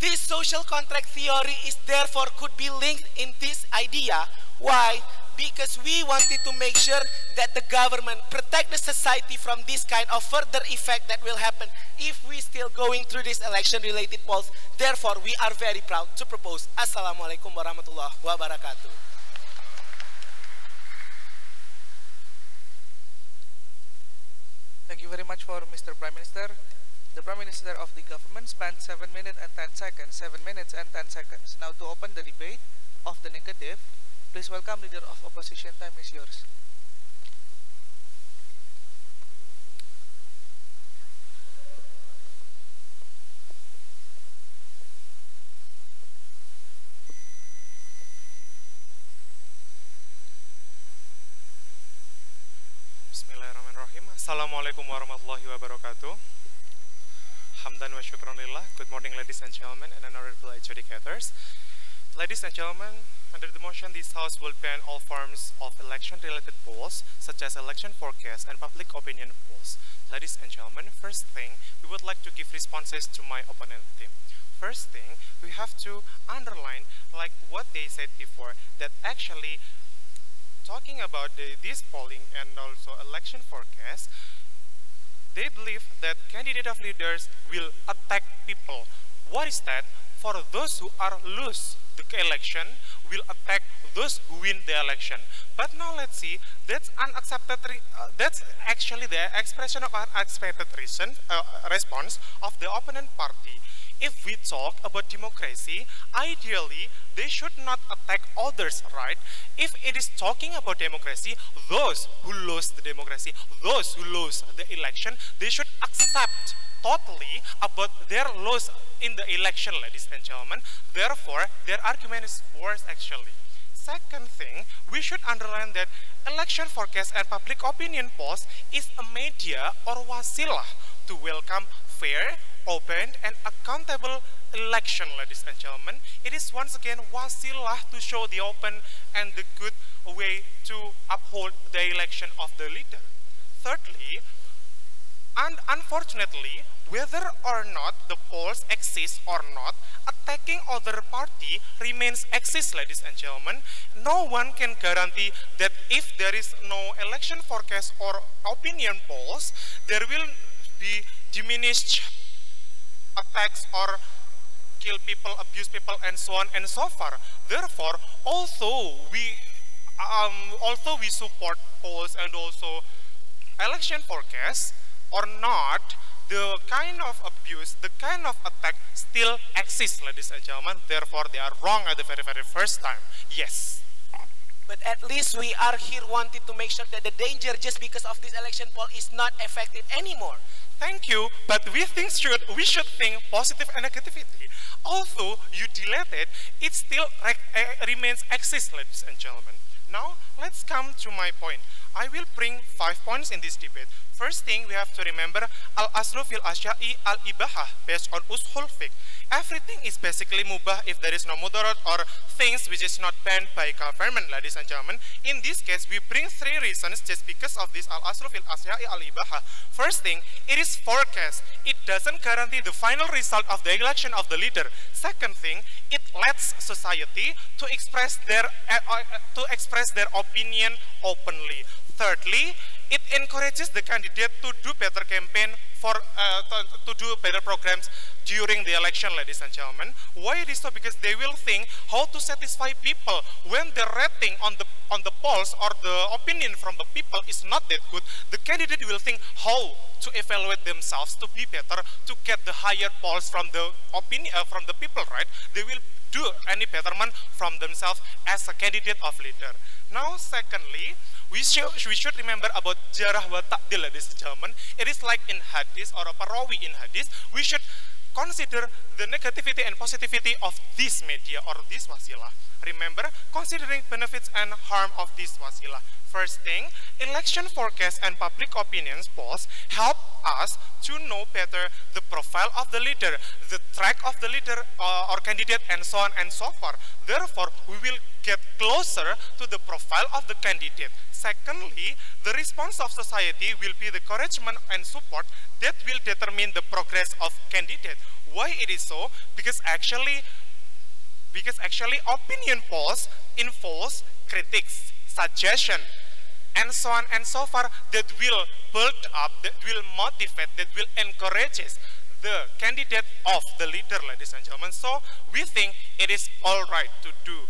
This social contract theory is therefore could be linked in this idea. Why? Because we wanted to make sure that the government protect the society from this kind of further effect that will happen if we still going through this election related polls. Therefore, we are very proud to propose. Assalamualaikum warahmatullahi wabarakatuh. Thank you very much for Mr. Prime Minister. The Prime Minister of the government spent 7 minutes and 10 seconds. 7 minutes and 10 seconds. Now to open the debate of the negative, please welcome Leader of Opposition. Time is yours. Assalamualaikum warahmatullahi wabarakatuh. Hamdan wa syukranillah. Good morning, ladies and gentlemen, and honorable educators. Ladies and gentlemen, under the motion, this House will ban all forms of election-related polls, such as election forecast and public opinion polls. Ladies and gentlemen, first thing, we would like to give responses to my opponent team. First thing, we have to underline, like what they said before, that actually talking about this polling and also election forecast, they believe that candidate of leaders will attack people. What is that? For those who are lose the election, will attack those who win the election. But now let's see, that's unaccepted. That's actually the expression of unexpected response of the opponent party. If we talk about democracy, ideally, they should not attack others, right? If it is talking about democracy, those who lose the democracy, those who lose the election, they should accept totally about their loss in the election, ladies and gentlemen. Therefore, their argument is worse, actually. Second thing, we should underline that election forecast and public opinion polls is a media or wasilah to welcome fair, open and accountable election, ladies and gentlemen. It is once again wasilah to show the open and the good way to uphold the election of the leader. Thirdly, and unfortunately, whether or not the polls exist or not, attacking other party remains exist, ladies and gentlemen. No one can guarantee that if there is no election forecast or opinion polls, there will be diminished attacks or kill people, abuse people, and so on and so forth. Therefore, although we support polls and also election forecasts or not, the kind of abuse, the kind of attack still exists, ladies and gentlemen. Therefore, they are wrong at the very, very first time. Yes. But at least we are here wanted to make sure that the danger just because of this election poll is not effective anymore. Thank you, but we should think positive and negativity. Although you delete it, it still remains exist, ladies and gentlemen. Now, let's come to my point. I will bring 5 points in this debate. First thing, we have to remember al-aslu fil asya'i al-ibahah, based on ushul fiqh. Everything is basically mubah if there is no mudarat or things which is not banned by government, ladies and gentlemen. In this case, we bring 3 reasons just because of this al-aslu fil asya'i al-ibahah. First thing, it is forecast. It doesn't guarantee the final result of the election of the leader. Second thing, it lets society to express their opinion openly. Thirdly, it encourages the candidate to do better campaign to do better programs during the election, ladies and gentlemen. Why it is so? Because they will think how to satisfy people when the rating on the polls or the opinion from the people is not that good. The candidate will think how to evaluate themselves to be better, to get the higher polls from the opinion from the people, right? They will do any betterment from themselves as a candidate of leader. Now, secondly, we should remember about jarah wa ta'dil, ladies and gentlemen. It is like in hadith or a parawi in hadith. We should consider the negativity and positivity of this media or this wasilah. Remember, considering benefits and harm of this wasilah. First thing, election forecast and public opinions polls help us to know better the profile of the leader, the track of the leader or candidate, and so on and so forth. Therefore, we will get closer to the profile of the candidate. Secondly, the response of society will be the encouragement and support that will determine the progress of candidate. Why it is so? Because actually opinion polls involves critics, suggestion, and so on and so forth that will build up, that will motivate, that will encourage the candidate of the leader, ladies and gentlemen. So we think it is all right to do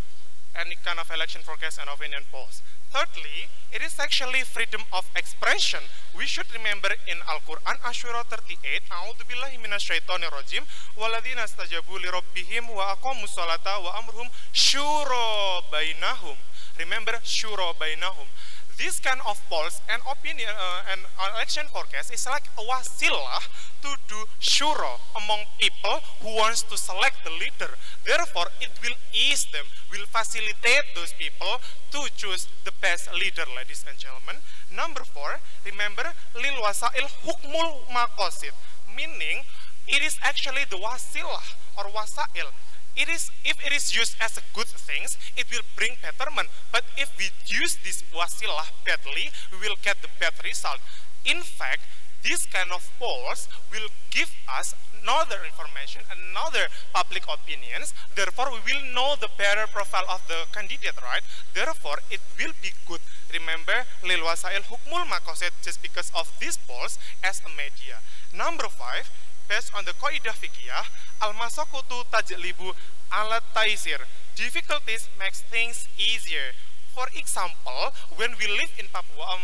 any kind of election forecast and opinion polls. Thirdly, it is actually freedom of expression. We should remember in Al-Quran, Ashura 38, A'udzubillahi minasyaitonirrajim, waladhina stajabu li rabbihim wa aqamus salata wa amruhum syura bainahum. Remember, syura bainahum. This kind of polls and opinion and election forecast is like a wasilah to do shura among people who wants to select the leader. Therefore, it will ease them, will facilitate those people to choose the best leader, ladies and gentlemen. Number 4, remember, lil wasail hukmul maqasid, meaning it is actually the wasilah or wasail. If it is used as a good things, it will bring betterment. But if we use this wasilah badly, we will get the bad result. In fact, this kind of polls will give us another information, another public opinions. Therefore, we will know the better profile of the candidate, right? Therefore, it will be good. Remember, lil wasail hukmul maqasid, just because of these polls as a media. Number 5, based on the Qaidah Fiqhiyah, al-masakutu tajlibu alat taisir. Difficulties makes things easier. For example, when we live in Papua,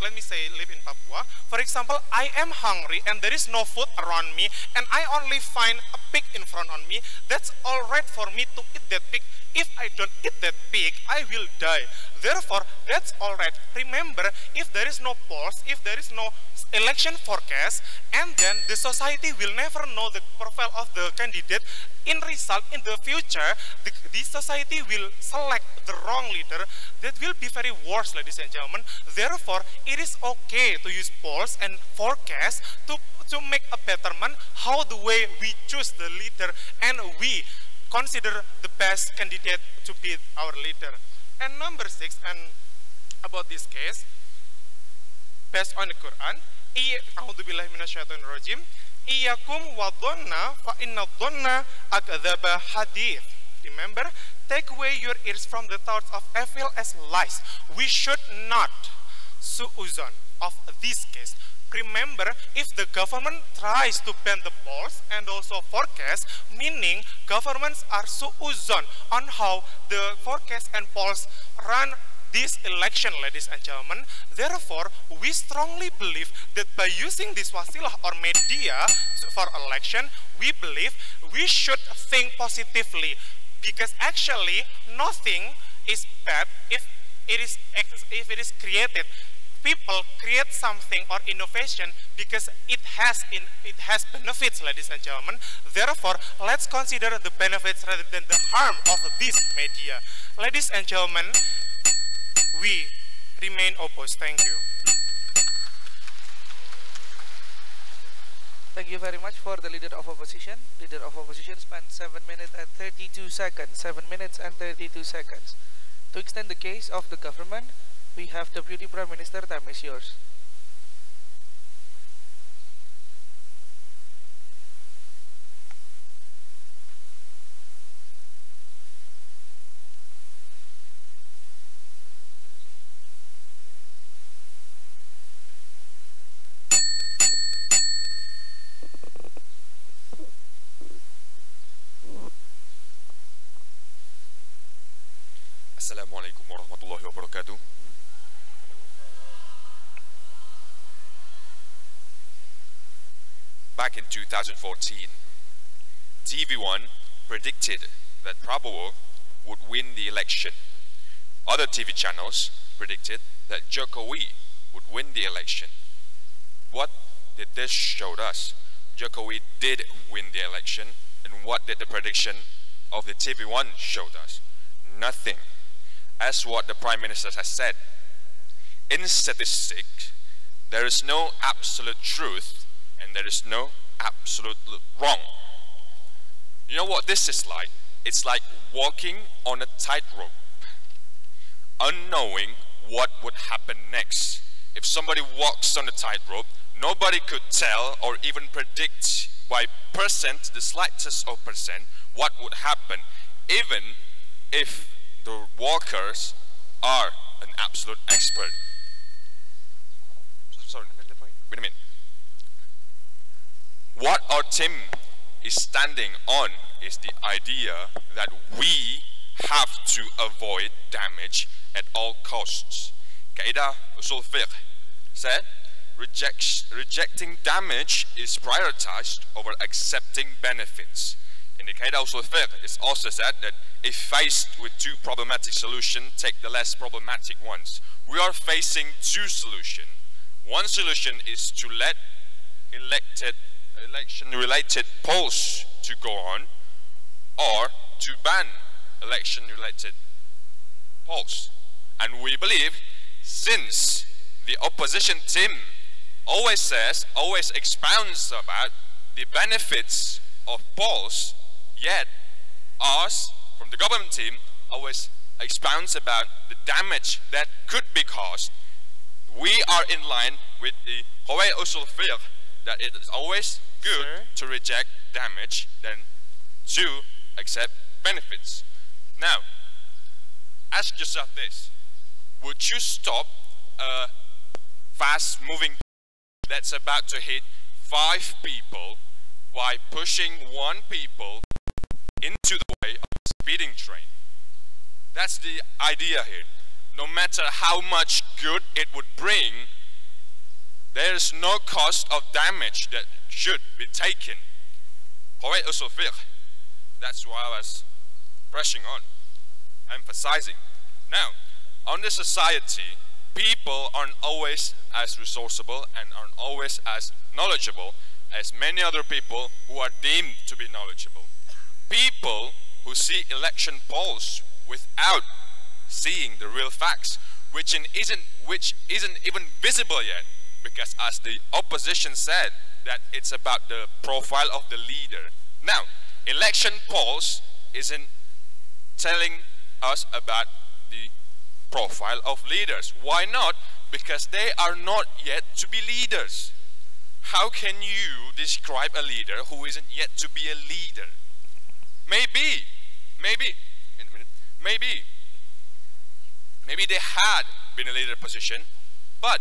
let me say live in Papua. For example, I am hungry and there is no food around me and I only find a pig in front of me. That's all right for me to eat that pig. If I don't eat that pig, I will die. Therefore, that's all right. Remember, if there is no polls, if there is no election forecast, and then the society will never know the profile of the candidate, in result, in the future, the society will select the wrong leader. That will be very worse, ladies and gentlemen. Therefore, it is okay to use polls and forecasts to make a betterment how the way we choose the leader and we consider the best candidate to be our leader. And number 6, and about this case, based on the Quran, A'udzubillahi minasyaitonirrajim, Iyakum wa dhanna fa inna dhanna akdzaba hadith. Remember, take away your ears from the thoughts of evil as lies. We should not su'uzon of this case. Remember, if the government tries to ban the polls and also forecast, meaning governments are su'uzon on how the forecast and polls run this election, ladies and gentlemen. Therefore, we strongly believe that by using this wasilah or media for election, we believe we should think positively, because actually nothing is bad if it is created. People create something or innovation because it has benefits, ladies and gentlemen. Therefore, let's consider the benefits rather than the harm of this media. Ladies and gentlemen, we remain opposed. Thank you. Thank you very much for the leader of opposition. Leader of opposition spent 7 minutes and 32 seconds. 7 minutes and 32 seconds. To extend the case of the government, we have Deputy Prime Minister. Time is yours. Assalamualaikum warahmatullahi wabarakatuh. Back in 2014, TV1 predicted that Prabowo would win the election. Other TV channels predicted that Jokowi would win the election. What did this show us? Jokowi did win the election, and what did the prediction of the TV1 show us? Nothing. As what the Prime Minister has said, in statistics, there is no absolute truth and there is no absolute wrong. You know what this is like? It's like walking on a tightrope, unknowing what would happen next. If somebody walks on a tightrope, nobody could tell or even predict by percent, the slightest of percent, what would happen, even if the walkers are an absolute expert. Sorry, wait a minute. What our team is standing on is the idea that we have to avoid damage at all costs. Kaidah usul fiqh said, rejecting damage is prioritized over accepting benefits. In the Qaeda Usul Fiqh, it's also said that if faced with two problematic solutions, take the less problematic ones. We are facing two solutions. One solution is to let election-related polls to go on, or to ban election-related polls. And we believe, since the opposition team always expounds about the benefits of polls, yet us, from the government team, always expounds about the damage that could be caused. We are in line with the Qawaid Usul Fiqh, that it is always good to reject damage than to accept benefits. Now, ask yourself this: would you stop a fast-moving that's about to hit 5 people by pushing 1 people into the way of a speeding train? That's the idea here. No matter how much good it would bring, there is no cost of damage that should be taken. Qawaid Usul Fiqh. That's why I was pressing on, emphasizing. Now, on the society, people aren't always as resourceable and aren't always as knowledgeable as many other people who are deemed to be knowledgeable. People who see election polls without seeing the real facts, which isn't even visible yet, because as the opposition said, that it's about the profile of the leader. Now, election polls isn't telling us about the profile of leaders. Why not? Because they are not yet to be leaders. How can you describe a leader who isn't yet to be a leader? Maybe they had been a leader position, but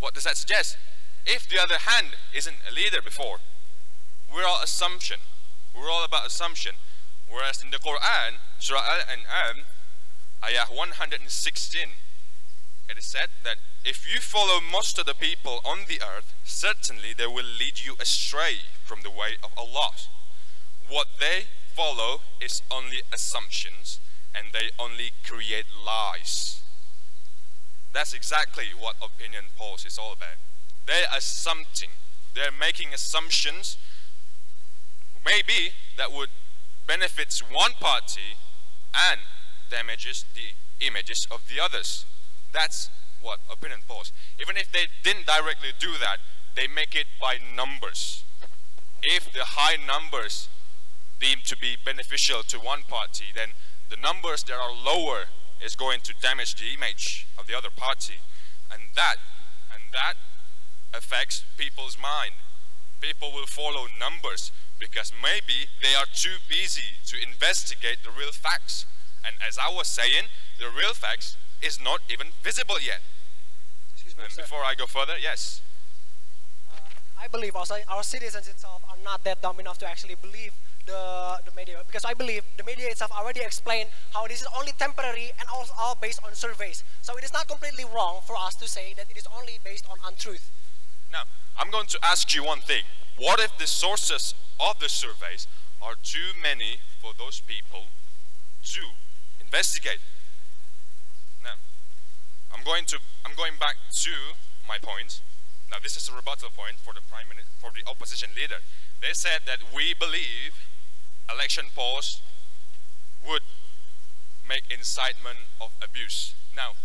what does that suggest? If the other hand isn't a leader before, we're all assumption. We're all about assumption. Whereas in the Quran, Surah Al-An'am, Ayah 116, it is said that if you follow most of the people on the earth, certainly they will lead you astray from the way of Allah. What they follow is only assumptions, and they only create lies. That's exactly what opinion polls is all about. They're assuming, they're making assumptions, maybe that would benefit one party and damages the images of the others. That's what opinion polls. Even if they didn't directly do that, they make it by numbers. If the high numbers deemed to be beneficial to one party, then the numbers that are lower is going to damage the image of the other party. And that affects people's mind. People will follow numbers because maybe they are too busy to investigate the real facts. And as I was saying, the real facts is not even visible yet. And before I go further, yes. I believe also our citizens itself are not that dumb enough to actually believe the media, because I believe the media itself already explained how this is only temporary and all based on surveys. So it is not completely wrong for us to say that it is only based on untruth. Now, I'm going to ask you one thing. What if the sources of the surveys are too many for those people to investigate? Now, I'm going back to my point. Now, this is a rebuttal point for the opposition leader. They said that we believe election polls would make incitement of abuse. Now,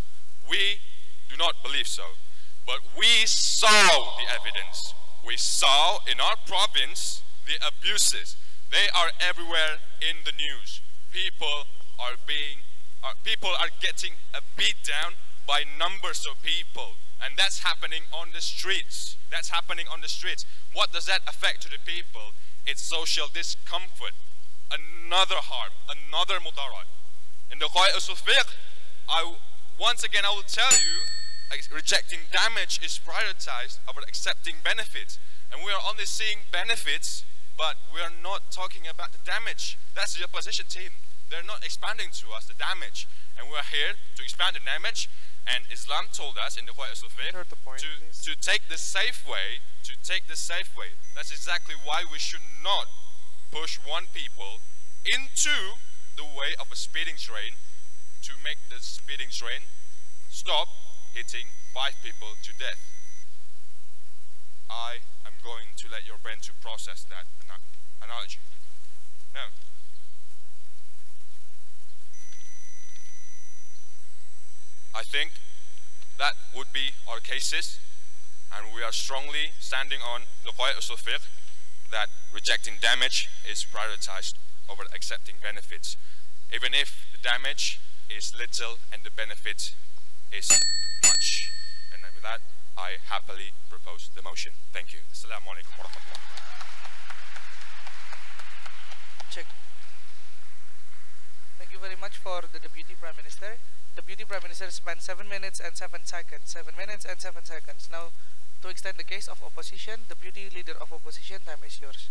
we do not believe so, but we saw the evidence. We saw in our province the abuses. They are everywhere in the news. People are getting beat down by numbers of people, and that's happening on the streets. That's happening on the streets. What does that affect to the people? It's social discomfort, another harm, another mudarat. In the Qawaid Usul Fiqh, once again I will tell you, rejecting damage is prioritized over accepting benefits. And we are only seeing benefits, but we are not talking about the damage. That's the opposition team. They're not expanding to us the damage. And we're here to expand the damage. And Islam told us in the Qawaid Usul Fiqh to take the safe way, That's exactly why we should not push one people into the way of a speeding train to make the speeding train stop hitting 5 people to death. I am going to let your brain to process that analogy. Now, I think that would be our cases, and we are strongly standing on the Qawaid usul fiqh that rejecting damage is prioritized over accepting benefits, even if the damage is little and the benefit is much. And with that, I happily propose the motion. Thank you. Assalamu alaikum warahmatullahi wabarakatuh. Check. Thank you very much for the Deputy Prime Minister. Deputy Prime Minister spent 7 minutes and 7 seconds. 7 minutes and 7 seconds. Now, to extend the case of opposition, Deputy Leader of Opposition, time is yours.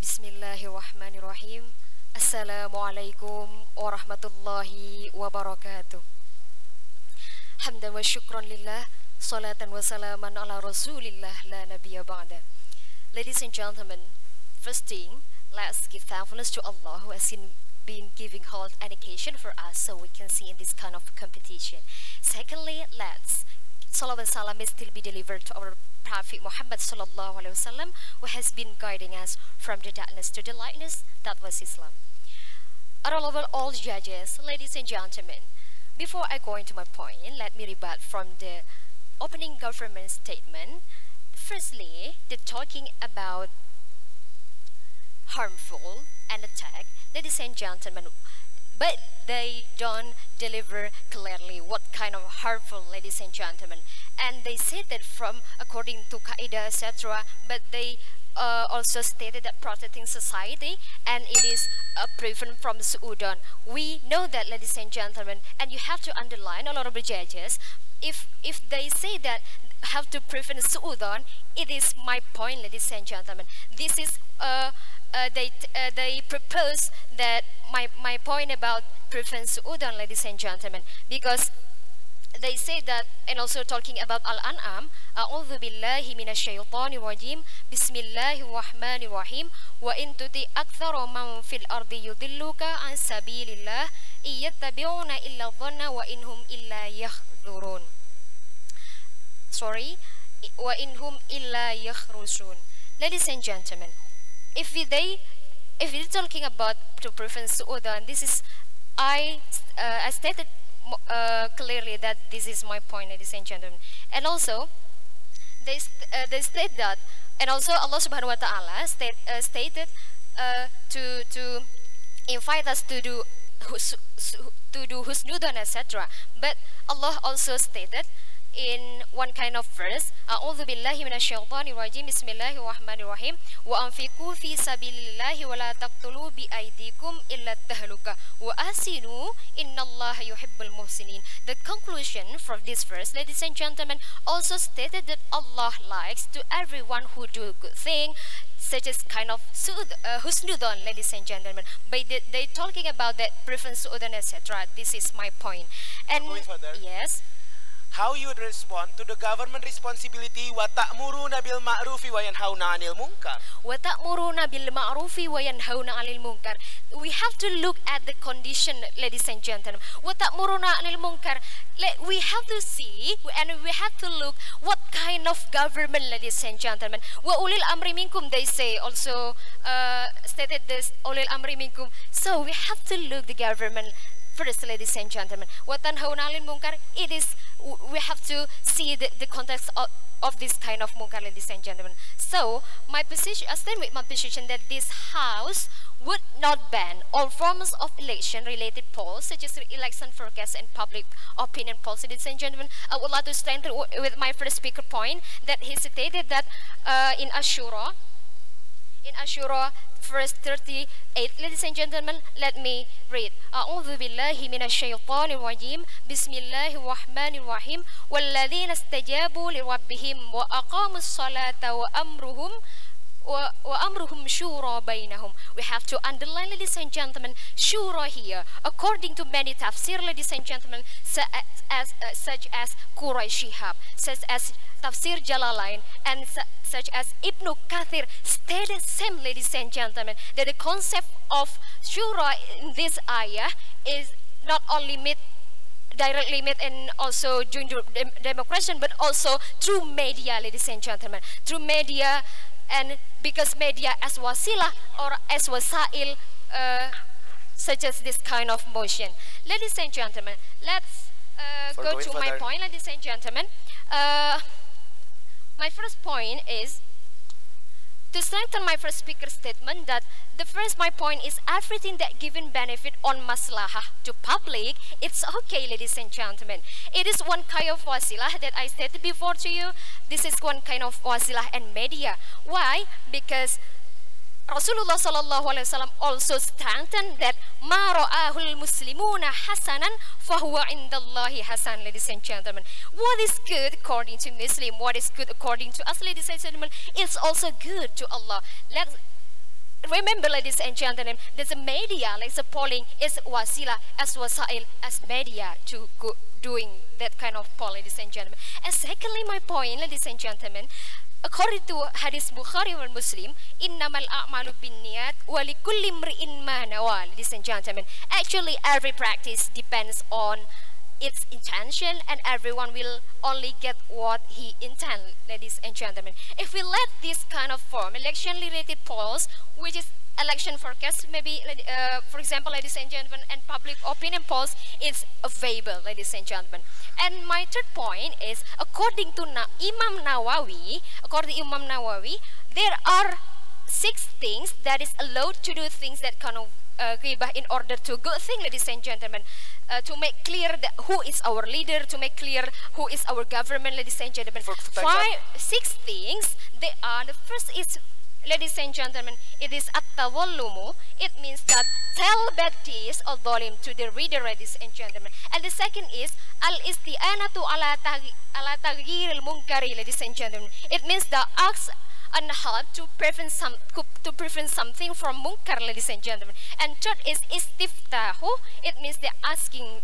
Bismillahirrahmanirrahim. Assalamualaikum warahmatullahi wabarakatuh. Hamdan wa syukran lillah, salatan wa salaman ala rasulillah la nabiyya ba'da. Ladies and gentlemen, first thing, let's give thankfulness to Allah who has been giving health education for us so we can see in this kind of competition. Secondly, let's salawat and salam may still be delivered to our Prophet Muhammad sallallahu alaihi wasallam, who has been guiding us from the darkness to the lightness. That was Islam. Honorable all judges, ladies and gentlemen, before I go into my point, let me rebut from the opening government statement. Firstly, they're talking about harmful and attack. Ladies and gentlemen, but they don't deliver clearly what kind of harmful, ladies and gentlemen. And they said that from according to Qaeda, etc. But they also stated that protecting society and it is proven from Sudan. We know that, ladies and gentlemen, and you have to underline, a lot of the judges, if they say that have to prevent Sudan, it is my point, ladies and gentlemen. This is they propose that my point about prevent Sudan, ladies and gentlemen, because they say that, and also talking about Al-An'am, A'udhu billahi minasyaitanir rajim, Bismillahirrahmanirrahim, wa in tuti aktsara man fil ardi yudilluka an sabilillah, iyattabi'una illa dhanna wa inhum illa yahdurun. Sorry, wa inhum illa yakhrusun. Ladies and gentlemen, if we're talking about to prevent Sudan, this is I stated clearly that this is my point, ladies and gentlemen. And also, they state that, and also Allah Subhanahu Wa Taala stated to invite us to do husnudan, etc. But Allah also stated in one kind of verse, A'udhu billahi minasyaitanir rajim, Bismillahirrahmanirrahim, wa anfiqu fi sabilillahi wa la taqtulu bi aydikum illa tahluka wa asinu innallaha yuhibbul muhsinin. The conclusion from this verse, ladies and gentlemen, also stated that Allah likes to everyone who do a good thing, such as kind of husnudan, ladies and gentlemen. But they talking about that prevent Sudan, etc. This is my point. And going further, yes, how you would respond to the government responsibility wa ta'muruna bil ma'rufi wa yanhauna 'anil munkar. Wa ta'muruna bil ma'rufi wa yanhauna 'anil munkar. We have to look at the condition, ladies and gentlemen. Wa ta'muruna 'anil munkar. We have to see and we have to look what kind of government, ladies and gentlemen. Wa ulil amri minkum, they say also stated this ulil amri minkum. So we have to look the government First, ladies and gentlemen, وَتَنْهَوْنَ عَنِ الْمُنْكَرِ, it is, we have to see the context of this kind of munkar, ladies and gentlemen. So, my position, I stand with my position that this house would not ban all forms of election-related polls, such as election forecasts and public opinion polls, ladies and gentlemen. I would like to stand with my first speaker point that he stated that in Ashura, verse 38, ladies and gentlemen, let me read. أعوذ بالله من الشيطان الرجيم بسم الله الرحمن الرحيم والذين استجابوا لربهم وأقاموا الصلاة وأمرهم شورى بينهم. We have to underline, ladies and gentlemen, shura here. According to many tafsir, ladies and gentlemen, such as Quraysh Shihab, such as Tafsir Jalalain, and such as Ibn Kathir stated same, ladies and gentlemen, that the concept of shura in this ayah is not only directly met and also during the democracy, but also through media, ladies and gentlemen, through media. And because media as wasila or as wasail such as this kind of motion. Ladies and gentlemen, let's go to my point, ladies and gentlemen. My first point is to strengthen my first speaker's statement that my point is everything that given benefit on maslahah to public, it's okay, ladies and gentlemen. It is one kind of wasilah that I stated before to you. This is one kind of wasilah and media. Why? Because Rasulullah sallallahu alaihi wasallam also strengthened that ma ra'ahul muslimuna hasanan fahuwa indallahi hasan, ladies and gentlemen. What is good according to Muslim, what is good according to us, ladies and gentlemen, it's also good to Allah. Let's remember, ladies and gentlemen, there's a media, like the polling is wasila as wasail as media to doing that kind of poll, ladies and gentlemen. And secondly, my point, ladies and gentlemen, according to Hadith Bukhari and Muslim, innamal a'malu binniyat wa likulli imri'in ma nawa, ladies and gentlemen. Actually, every practice depends on its intention, and everyone will only get what he intends, ladies and gentlemen. If we let this kind of form, election-related polls, which is election forecast, maybe, for example, ladies and gentlemen, and public opinion polls, is available, ladies and gentlemen. And my third point is, according to Imam Nawawi, there are 6 things that is allowed to do things that kind of in order to good thing, ladies and gentlemen, to make clear that who is our leader, to make clear who is our government, ladies and gentlemen. 6 things. They are, the first is, ladies and gentlemen, it is at-tawallumu. It means that tell bad deeds or dhalim to the reader, ladies and gentlemen. And the second is al-isti'anatu ala taghyiril munkari, ladies and gentlemen. It means the acts and help to prevent something from munkar, ladies and gentlemen. And third is istiftahu. It means the asking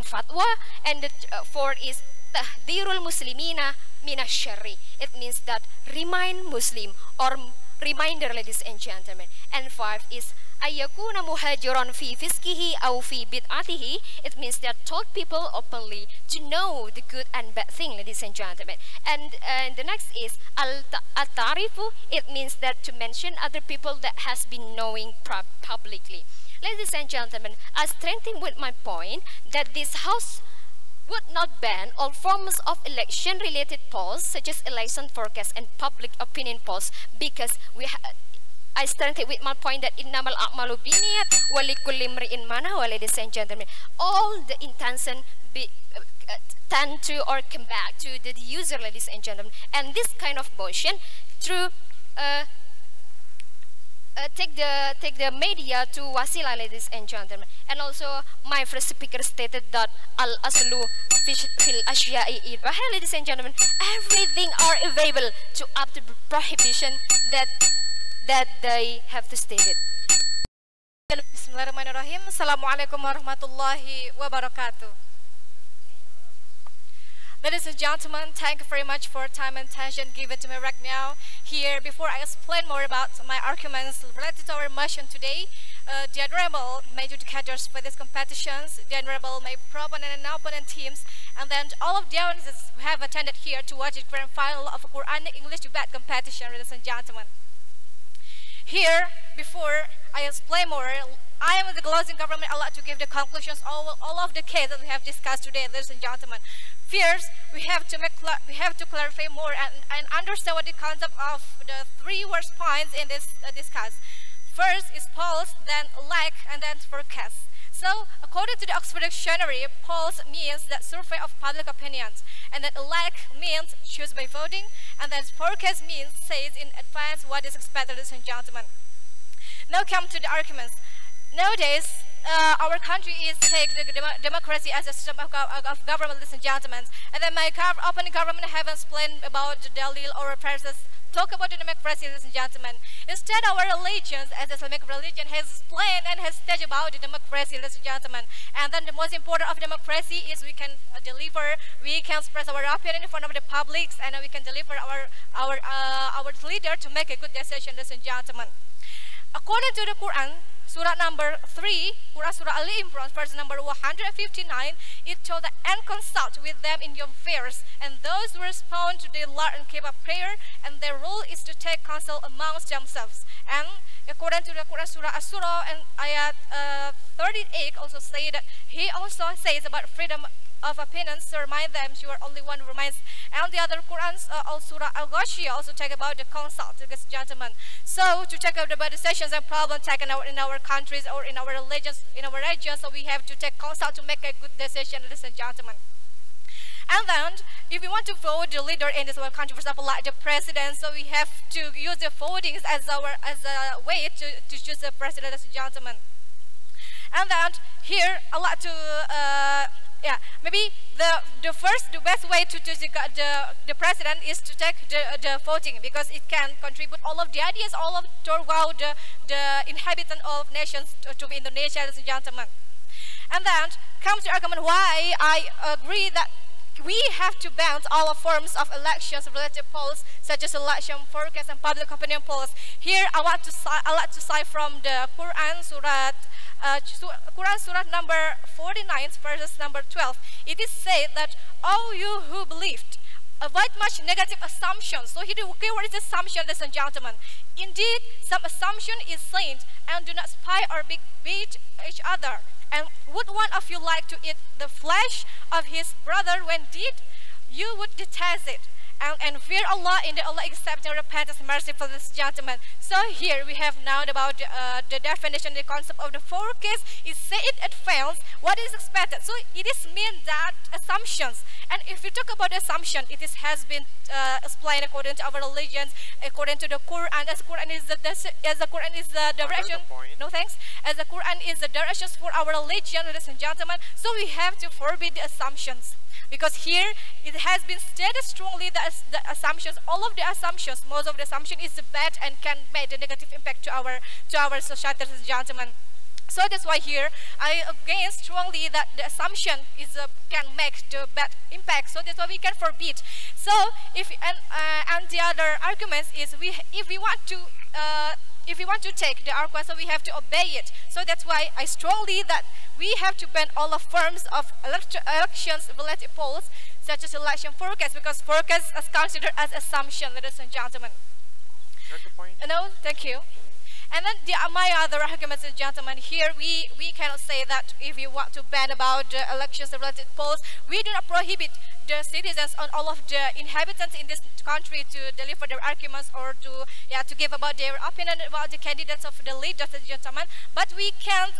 fatwa. And the fourth is tahdirul muslimina minasyarri. It means that remind Muslim or reminder, ladies and gentlemen. And 5 is ayyakuna muhajiran fi fiskihi aw fi bid'atihi. It means that told people openly to know the good and bad thing, ladies and gentlemen. And the next is al-tarifu. It means that to mention other people that has been knowing publicly. Ladies and gentlemen, I strengthen with my point that this house would not ban all forms of election-related polls, such as election forecasts and public opinion polls, because I started with my point that innamal a'malu binniyat wa likulli imri'in ma nawa, ladies and gentlemen. All the intention tend to or come back to the user, ladies and gentlemen. And this kind of motion through take the media to wasila, ladies and gentlemen. And also my first speaker stated that al aslu fil ashya'i ibaha, ladies and gentlemen. Everything are available to up to prohibition that they have to state it. Bismillahirrahmanirrahim. Assalamualaikum warahmatullahi wabarakatuh. Ladies and gentlemen, thank you very much for time and attention given to me right now. Here, before I explain more about my arguments related to our motion today, the honorable my educators for these competitions, the honorable my proponent and opponent teams, and then all of the audiences who have attended here to watch the grand final of a Quranic English debate competition, ladies and gentlemen. Here, before I explain more, I am the closing government allowed to give the conclusions all of the cases that we have discussed today, ladies and gentlemen. First, we have to clarify more and understand what the concept of the three worst points in this discuss. First is polls, then elect, and then forecast. So, according to the Oxford Dictionary, polls means that survey of public opinions, and then elect means choose by voting, and then forecast means says in advance what is expected, ladies and gentlemen. Now come to the arguments. Nowadays, our country is take the democracy as a system of government, ladies and gentlemen. And then my opening government have explained about the Dalil or process. Talk about the democracy, ladies and gentlemen. Instead, our religions, as Islamic religion, has explained and has stated about the democracy, ladies and gentlemen. And then the most important of democracy is we can deliver, we can express our opinion in front of the public, and we can deliver our leader to make a good decision, ladies and gentlemen. According to the Quran, Surah number 3, Quran Surah Ali Imran, verse number 159, it told that, and consult with them in your affairs, and those who respond to their Lord and keep up prayer, and their rule is to take counsel amongst themselves. And according to the Quran Surah As-Surah and ayat 38 also say that, he also says about freedom of opinions to remind them you are only one who remains. And the other Quran, Surah Al-Ghashiyah, also talk about the consult, ladies and gentlemen. So to check out about the sessions and problems taken out in our countries or in our religions, so we have to take consult to make a good decision, ladies and gentlemen. And then, if we want to vote the leader in this one country, for example, like the president, so we have to use the votings as a way to choose the president, ladies and gentlemen. And then here, I like to maybe the best way to choose the president is to take the voting, because it can contribute all of the ideas, all of throughout the inhabitant of nations to Indonesia, ladies and gentlemen. And then comes the argument why I agree that we have to ban all forms of elections related polls, such as election forecast and public opinion polls. Here I like to cite from the Quran Surah number 49, verses number 12. It is said that, all you who believed, avoid much negative assumptions. So here the keyword is assumption, ladies and gentlemen. Indeed, some assumption is saint, and do not spy or beat each other. And would one of you like to eat the flesh of his brother when dead? You would detest it. And fear Allah in the Allah accepting repentance merciful, ladies and gentlemen. So here we have now about the definition, the concept of the forecast is say it advance what is expected. So it is mean that assumptions. And if we talk about assumption, it has been explained according to our religions, according to the Quran. As the Quran is the direction. No thanks. As the Quran is the directions for our religion, ladies and gentlemen. So we have to forbid the assumptions. Because here it has been stated strongly that the assumptions, all of the assumptions, most of the assumption is bad and can make a negative impact to our society, ladies and gentlemen. So that's why here I again strongly that the assumption is can make the bad impact. So that's why we can forbid. So if and the other arguments is if we want to take the argument, so we have to obey it. So that's why I strongly that we have to ban all of forms of elections related polls, such as election forecast, because forecast is considered as assumption, ladies and gentlemen. Got the point? No, thank you. And then my other arguments, ladies and gentlemen, here we cannot say that if you want to ban about the elections related polls, we do not prohibit the citizens and all of the inhabitants in this country to deliver their arguments or to give about their opinion about the candidates of the leaders, ladies and gentlemen. But we can't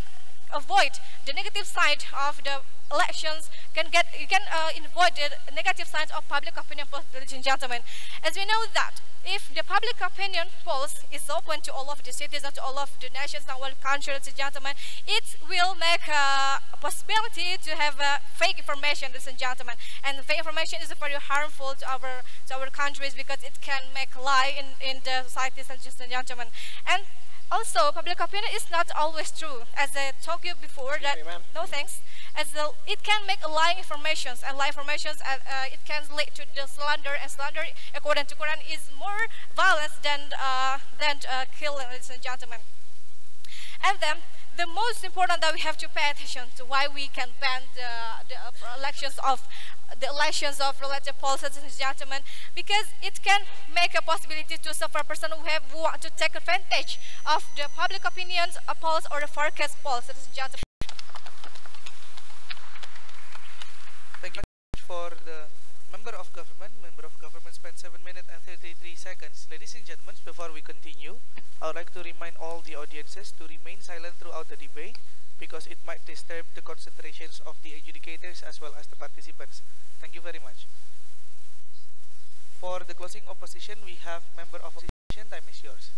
avoid the negative side of the elections. You can avoid the negative sides of public opinion polls, ladies and gentlemen. As we know that if the public opinion polls is open to all of the citizens, to all of the nations and all countries, ladies and gentlemen, it will make a possibility to have fake information, ladies and gentlemen. And fake information is very harmful to our countries, because it can make lie in the societies, ladies and gentlemen. And also, public opinion is not always true. As I told you before, that no thanks. It can make lying informations, and lying informations it can lead to the slander, and slander, according to Quran, is more violence than killing, ladies and gentlemen. And then the most important that we have to pay attention to why we can ban the elections of related polls, ladies and gentlemen, because it can make a possibility to some person who want to take advantage of the public opinions polls or the forecast polls, ladies and gentlemen. Thank you for the member of government. Member of government spent 7 minutes and 33 seconds. Ladies and gentlemen, before we continue, I would like to remind all the audiences to remain silent throughout the debate because it might disturb the concentrations of the adjudicators as well as the participants. Thank you very much. For the closing opposition, we have member of opposition. Time is yours.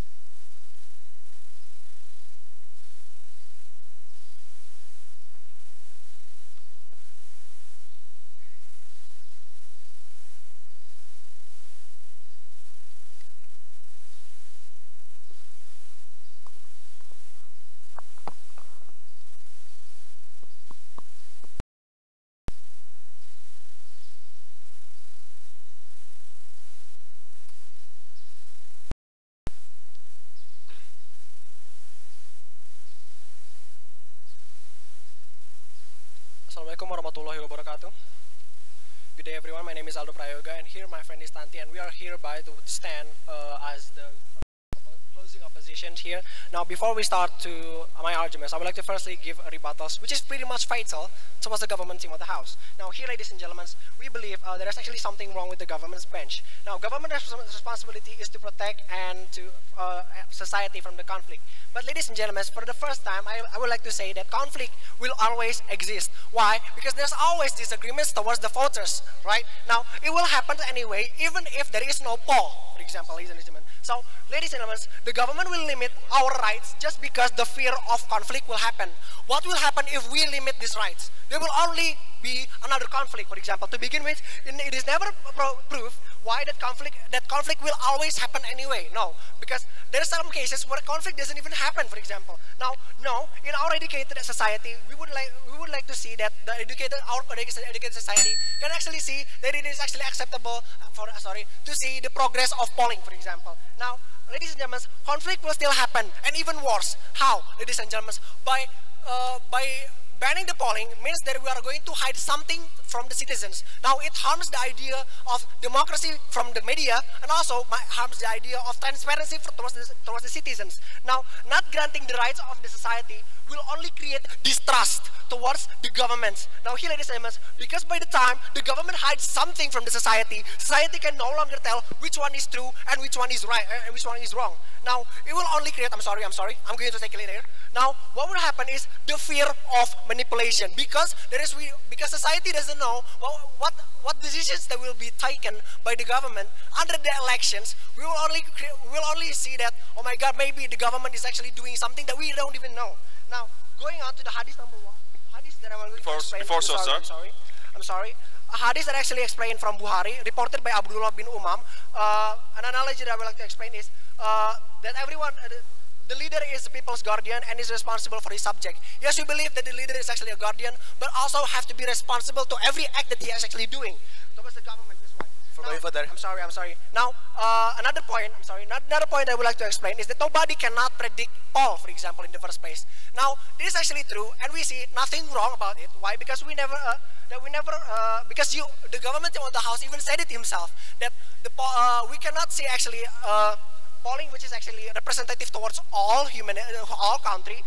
Assalamualaikum warahmatullahi wabarakatuh. Good day everyone, my name is Aldo Prayoga and here my friend is Tanti and we are hereby to stand as the closing opposition here. Now before we start to my arguments, I would like to firstly give a rebuttals which is pretty much fatal towards the government team of the House. Now here, ladies and gentlemen, we believe there is actually something wrong with the government's bench. Now government responsibility is to protect and to society from the conflict. But ladies and gentlemen, for the first time, I would like to say that conflict will always exist. Why? Because there's always disagreements towards the voters, right? Now, it will happen anyway, even if there is no poll, for example, ladies and gentlemen. So, ladies and gentlemen, the government will limit our rights just because the fear of conflict will happen. What will happen if we limit these rights? There will only be another conflict, for example. To begin with, it is never proved why that conflict will always happen anyway. No, because there are some cases where conflict doesn't even happen, for example. Now, no, in our educated society, we would like to see that our educated society can actually see that it is actually acceptable to see the progress of polling, for example. Now, ladies and gentlemen, conflict will still happen, and even worse. How, ladies and gentlemen? By banning the polling means that we are going to hide something from the citizens. Now it harms the idea of democracy from the media and also harms the idea of transparency towards the citizens. Now, not granting the rights of the society will only create distrust towards the governments. Now here, ladies and gentlemen, because by the time the government hides something from the society, society can no longer tell which one is true and which one is right and which one is wrong. Now, it will only create, I'm sorry, I'm going to take it later. Now, what will happen is the fear of manipulation because society doesn't know what decisions that will be taken by the government under the elections. We will only see that, oh my God, maybe the government is actually doing something that we don't even know. Now, going on to the hadith number 1, hadith that I will explain. I'm sorry. A hadith that actually explained from Bukhari, reported by Abdullah bin Umam. An analogy that I would like to explain is that everyone, the leader is the people's guardian and is responsible for his subject. Yes, we believe that the leader is actually a guardian, but also have to be responsible to every act that he is actually doing towards the government. I'm sorry. Now, another point I would like to explain is that nobody cannot predict poll, for example, in the first place. Now, this is actually true, and we see nothing wrong about it. Why? Because the government of the House even said it himself that we cannot see actually polling which is actually representative towards all country.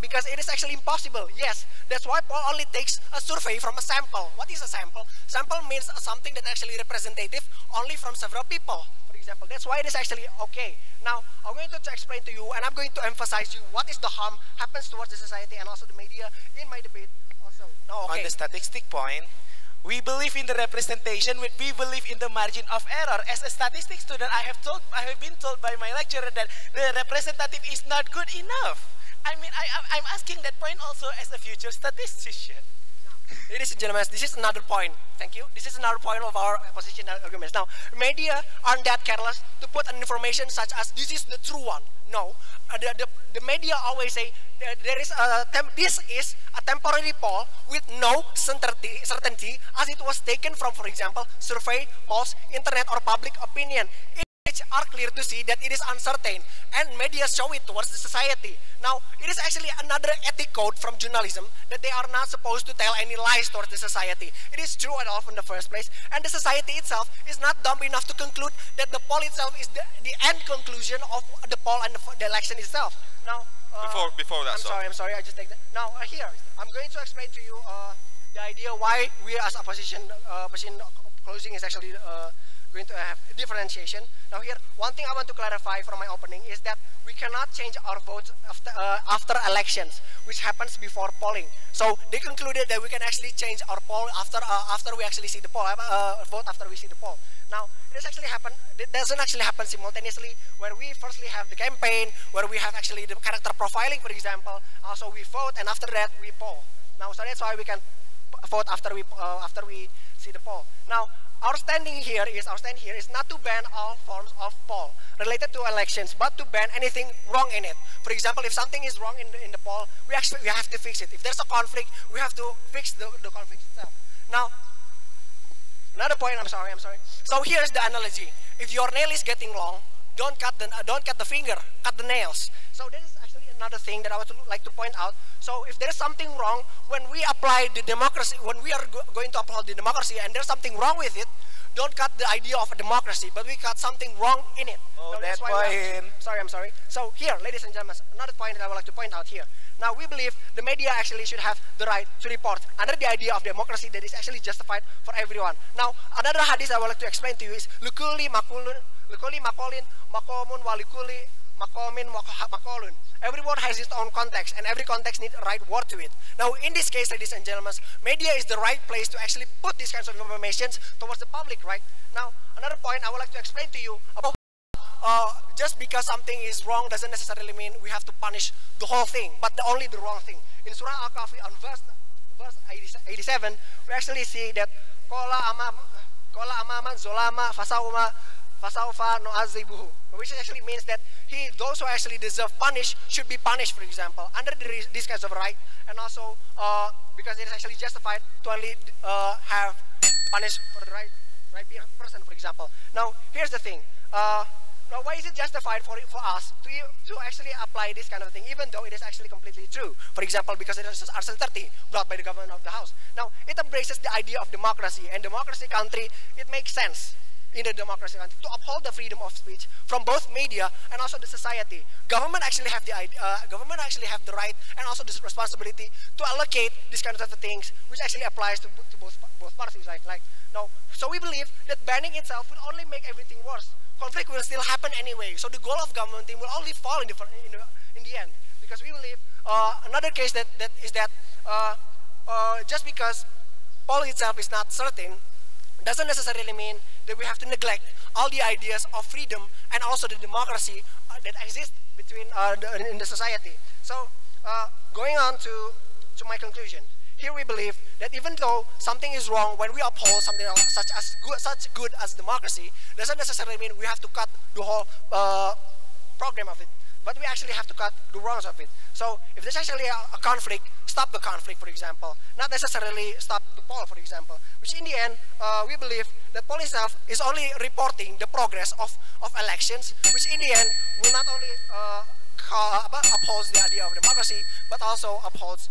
Because it is actually impossible. Yes, that's why poll only takes a survey from a sample. What is a sample? Sample means something that actually representative only from several people, for example. That's why it is actually okay. Now, I'm going to explain to you and I'm going to emphasize you what is the harm happens towards the society and also the media in my debate also. No, okay. On the statistic point, we believe in the representation, we believe in the margin of error. As a statistics student, I have been told by my lecturer that the representative is not good enough. I mean, I'm asking that point also as a future statistician. Ladies and gentlemen, this is another point. Thank you. This is another point of our opposition arguments. Now, media aren't that careless to put an information such as this is the true one. No, the media always say this is a temporary poll with no certainty as it was taken from, for example, survey, polls, internet, or public opinion. It which are clear to see that it is uncertain, and media show it towards the society. Now, it is actually another ethic code from journalism that they are not supposed to tell any lies towards the society. It is true at all in the first place, and the society itself is not dumb enough to conclude that the poll itself is the end conclusion of the poll and the election itself. Now, before that, I'm sorry, I just take that. Now, here, I'm going to explain to you the idea why we as opposition closing is actually going to have a differentiation. Now here, one thing I want to clarify from my opening is that we cannot change our votes after elections, which happens before polling. So they concluded that we can actually change our poll after we actually see the poll, vote after we see the poll. Now, it doesn't actually happen simultaneously, where we firstly have the campaign, where we have actually the character profiling, for example. Also we vote, and after that we poll. Now, so that's why we can vote after we see the poll. Now, our stand here is not to ban all forms of poll related to elections, but to ban anything wrong in it. For example, if something is wrong in the poll, we have to fix it. If there's a conflict, we have to fix the conflict itself. Now, another point. I'm sorry. So here's the analogy. If your nail is getting long, don't cut the finger, cut the nails. So this is actually another thing that I would like to point out. So if there is something wrong when we apply the democracy, when we are going to uphold the democracy, and there's something wrong with it, don't cut the idea of a democracy, but we cut something wrong in it. Oh, so that's why I'm sorry. So here, ladies and gentlemen, another point that I would like to point out here. Now, we believe the media actually should have the right to report under the idea of democracy that is actually justified for everyone. Now, another hadith I would like to explain to you is Lukuli makolin makomun walikuli makomin makolun. Everyone has its own context, and every context needs a right word to it. Now, in this case, ladies and gentlemen, media is the right place to actually put these kinds of information towards the public, right? Now, another point I would like to explain to you about just because something is wrong doesn't necessarily mean we have to punish the whole thing, but only the wrong thing. In Surah Al-Kahfi, on verse 87, we actually see that Kola amaman zolama fasaufa no'azibuhu, which actually means that those who actually deserve punish should be punished, for example, under these kinds of right, and also because it is actually justified to only have punished for the right person, for example. Now, here's the thing. Now, why is it justified for us to actually apply this kind of thing, even though it is actually completely true? For example, because it is Article 30 brought by the government of the House. Now, it embraces the idea of democracy, and democracy country, it makes sense in a democracy country to uphold the freedom of speech from both media and also the society. Government actually have the right and also the responsibility to allocate these kinds of things, which actually applies to both parties. Now, so we believe that banning itself will only make everything worse. Conflict will still happen anyway. So the goal of government will only fall in the end, because we believe another case is that just because poll itself is not certain doesn't necessarily mean that we have to neglect all the ideas of freedom and also the democracy that exists in the society. So going on to my conclusion. Here we believe that even though something is wrong, when we uphold something such good as democracy, doesn't necessarily mean we have to cut the whole program of it, but we actually have to cut the wrongs of it. So if there's actually a conflict, stop the conflict, for example, not necessarily stop the poll, for example, which in the end, we believe that poll itself is only reporting the progress of elections, which in the end will not only upholds the idea of democracy, but also upholds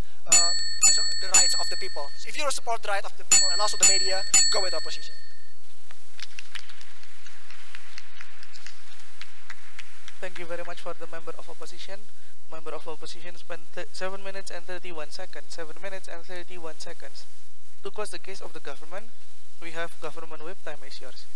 the rights of the people. So if you support the right of the people and also the media, go with opposition. Thank you very much for the member of opposition. Member of opposition spent 7 minutes and 31 seconds. 7 minutes and 31 seconds. To close the case of the government, we have government whip. Time is yours.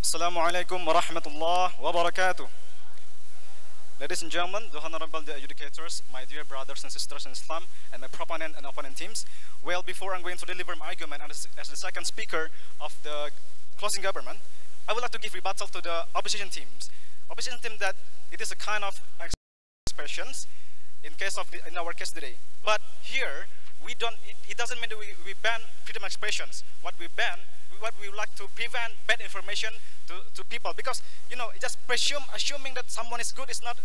Assalamualaikum warahmatullahi wabarakatuh. Ladies and gentlemen, the honorable adjudicators, my dear brothers and sisters in Islam, and my proponent and opponent teams. Well, before I'm going to deliver my argument as the second speaker of the closing government, I would like to give rebuttal to the opposition teams. Opposition team that it is a kind of expressions in our case today. But here, we don't. It doesn't mean that we ban freedom of expressions. What we ban what we would like to prevent bad information to people, because just assuming that someone is good is not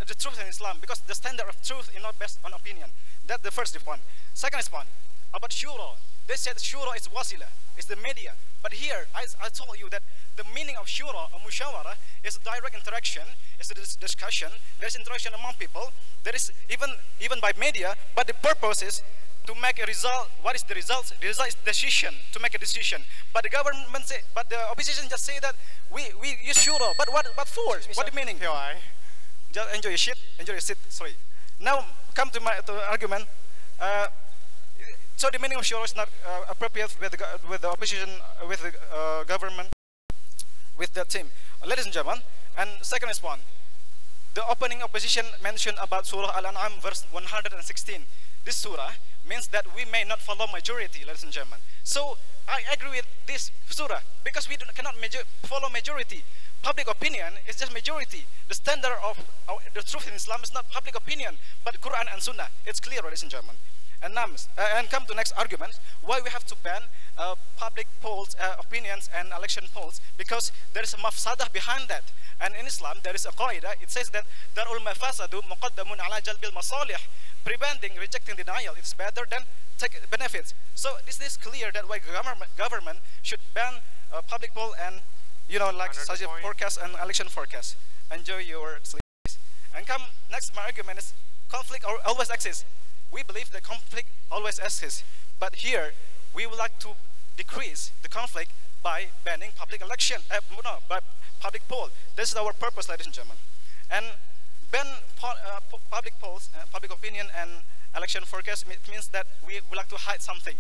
the truth in Islam, because the standard of truth is not based on opinion. That's the first point. Second response about shura. They said shura is wasila, it's the media. But here, I told you that the meaning of shura or mushawara is a direct interaction, it's a discussion, there's interaction among people, there is even by media, but the purpose is to make a result. What is the result? The result is decision, to make a decision. But the government say, but the opposition just say that we use shura, but what for? What the meaning? Just enjoy your shit, enjoy your seat, sorry. Now come to my argument. So the meaning of shura is not appropriate with the opposition, with the government, with the team. Ladies and gentlemen, and second response, the opening opposition mentioned about Surah Al-An'am verse 116. This surah means that we may not follow majority, ladies and gentlemen. So I agree with this surah because we cannot follow majority. Public opinion is just majority. The standard of the truth in Islam is not public opinion, but Quran and Sunnah. It's clear, ladies and gentlemen. And come to next argument, why we have to ban public polls, opinions and election polls, because there is a mafsadah behind that. And in Islam, there is a qaida, it says that darul mafasadu muqaddamun ala jalbil masalih. Preventing, rejecting, denial, it's better than take benefits. So this is clear that why government should ban public poll and, like such a forecast and election forecast. Enjoy your sleep. And come, next, my argument is conflict always exists. We believe that conflict always exists. But here, we would like to decrease the conflict by banning public election, by public poll. This is our purpose, ladies and gentlemen. And ban public polls, public opinion and election forecast means that we would like to hide something.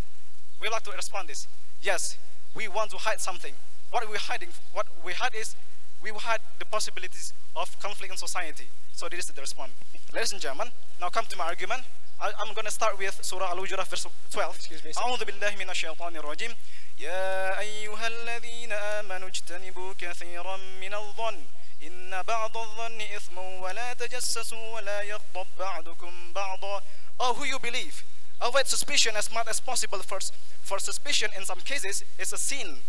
We would like to respond this. Yes, we want to hide something. What we hide is, we hide the possibilities of conflict in society. So this is the response. Ladies and gentlemen, now come to my argument. I'm going to start with Surah Al-Hujurat verse 12. أعوذ بالله من الشيطان الرجيم. يا أيها الذين آمنوا اجتنبوا كثيرا من الظن إن بعض الظن إثم ولا تجسسوا ولا يغضب بعضكم بعضا. Oh, who you believe, avoid suspicion as much as possible. For suspicion in some cases is a sin,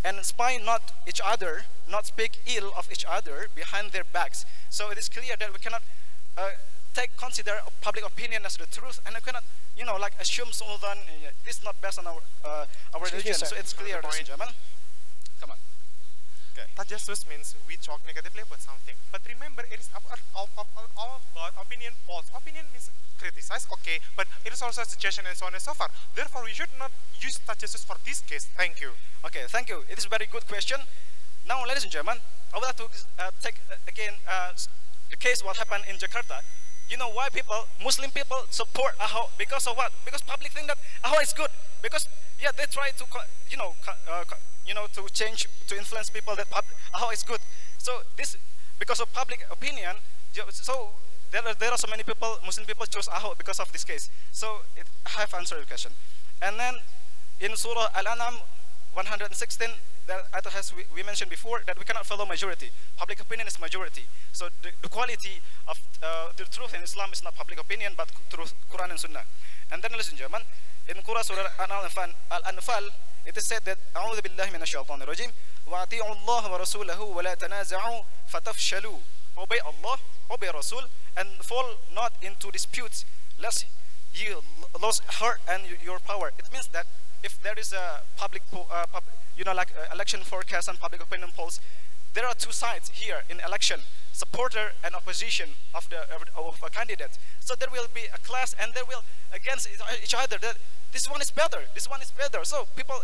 and spy not each other, not speak ill of each other behind their backs. So it is clear that we cannot consider public opinion as the truth, and we cannot, like assume someone this is not based on our religion. So it's clear, ladies and gentlemen. Come on. Okay. Tajassus means we talk negatively about something. But remember, it is all about opinion polls. Opinion means criticize, okay, but it is also a suggestion and so on and so forth. Therefore, we should not use tajassus for this case. Thank you. Okay, thank you. It is a very good question. Now, ladies and gentlemen, I would like to take again the case what happened in Jakarta. You know why Muslim people support Ahok? Because of what? Because public think that Ahok is good. Because they try to to change, to influence people that Ahok is good. So this, because of public opinion, so there are so many people, Muslim people choose Ahok because of this case. So I have answered your question. And then in Surah Al-An'am 116, that as we mentioned before, that we cannot follow majority. Public opinion is majority. So the quality of the truth in Islam is not public opinion, but truth, Quran and Sunnah. And then, ladies and gentlemen, in Surah Al-Anfal, it is said that أعوذ بالله من الشيطان الرجيم وأطيعوا الله ورسوله ولا تنازعوا فتفشلوا. Obey Allah, obey Rasul, and fall not into disputes, lest you lose heart and your power. It means that if there is a public, election forecast and public opinion polls, there are two sides here in election: supporter and opposition of a candidate. So there will be a clash, and they will against each other. That this one is better, this one is better. So people,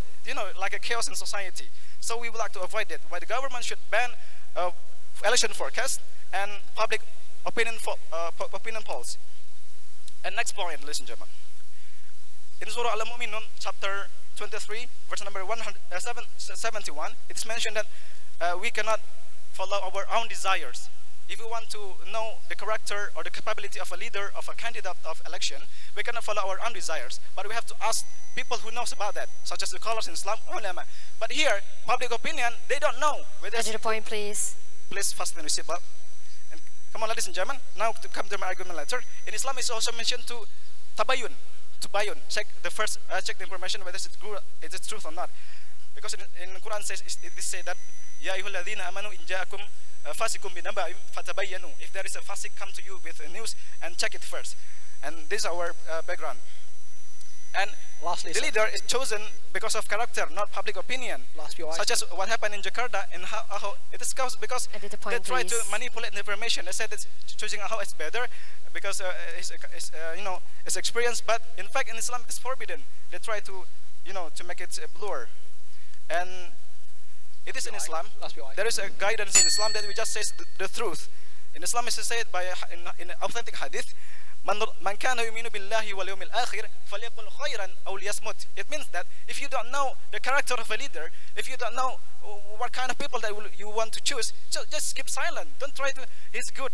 like a chaos in society. So we would like to avoid that. Why the government should ban election forecast and public opinion polls. And next point, ladies and gentlemen. In Surah Al-Mu'minun, chapter 23, verse number 171, it is mentioned that we cannot follow our own desires. If we want to know the character or the capability of a leader, of a candidate of election, we cannot follow our own desires. But we have to ask people who knows about that, such as the scholars in Islam, ulama. But here, public opinion, they don't know. At your point, please. Please fasten your seatbelt. And come on, ladies and gentlemen. Now to come to my argument later. In Islam, it's also mentioned to tabayun. Check the information whether it is truth or not. Because in Quran says it is said that Ya ayyuhalladzina amanu in ja'akum fasikum binaba'in fatabayyanu. If there is a fasik come to you with a news, and check it first. And this is our background. And Lastly, the sir. leader is chosen because of character, not public opinion. Last few Such as what happened in Jakarta and how it is caused because Edit the they point, try to please. manipulate the information. They said that choosing Ahok is better because it's experienced, but in fact in Islam it's forbidden. They try to to make it blur, and it is in Islam. There is a guidance in Islam that we just says the truth. In Islam it is said by in authentic hadith, Man kana yu'minu billahi wal yawmil akhir falyaqul khairan aw liyasmut. It means that if you don't know the character of a leader, if you don't know what kind of people that you want to choose, just keep silent. Don't try to. He's good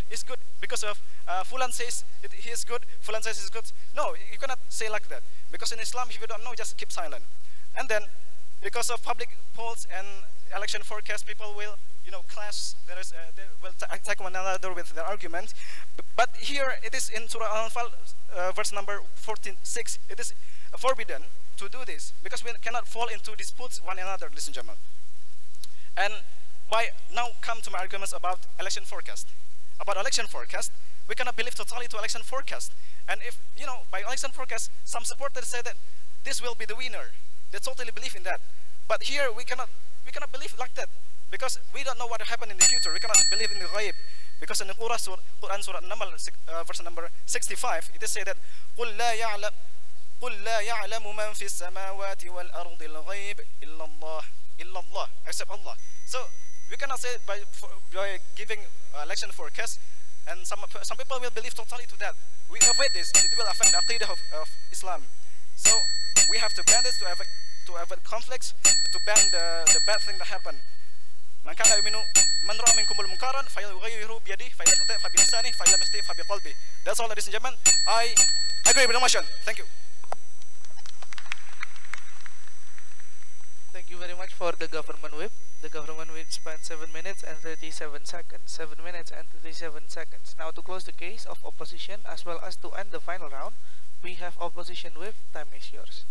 because of Fulan says he is good. Fulan says he's good. No, you cannot say like that. Because in Islam, if you don't know, just keep silent. And then, because of public polls and election forecast, people will clash. They will attack one another with their argument. But here it is in Surah Al-Anfal, verse number 14:6. It is forbidden to do this because we cannot fall into disputes one another, ladies and gentlemen. And now come to my arguments about election forecast. About election forecast, we cannot believe totally to election forecast. And if by election forecast, some supporters say that this will be the winner. They totally believe in that. But here we cannot believe like that. Because we don't know what will happen in the future. We cannot believe in the ghaib. Because in the Quran Surah Namal, verse number 65, it is said that قُلْ لَا يَعْلَمُ مَنْ فِي السَّمَاوَاتِ وَالْأَرْضِ الْغَيْبِ إِلَّا اللَّهِ except Allah. So we cannot say by giving election forecast, and some people will believe totally to that. We avoid this. It will affect the aqidah of Islam. So we have to ban this to avoid conflicts, to ban the bad thing that happened. Man kana yu'minu man ra'a minkumul munkaran falyughayyirhu bi yadihi fa in lam yastati' fa bi lisanihi fa in lam yastati' fa bi qalbihi. That's all, ladies and gentlemen. I agree with the motion. Thank you. Thank you very much for the government whip. The government whip spent 7 minutes and 37 seconds. 7 minutes and 37 seconds. Now to close the case of opposition as well as to end the final round, we have opposition whip. Time is yours.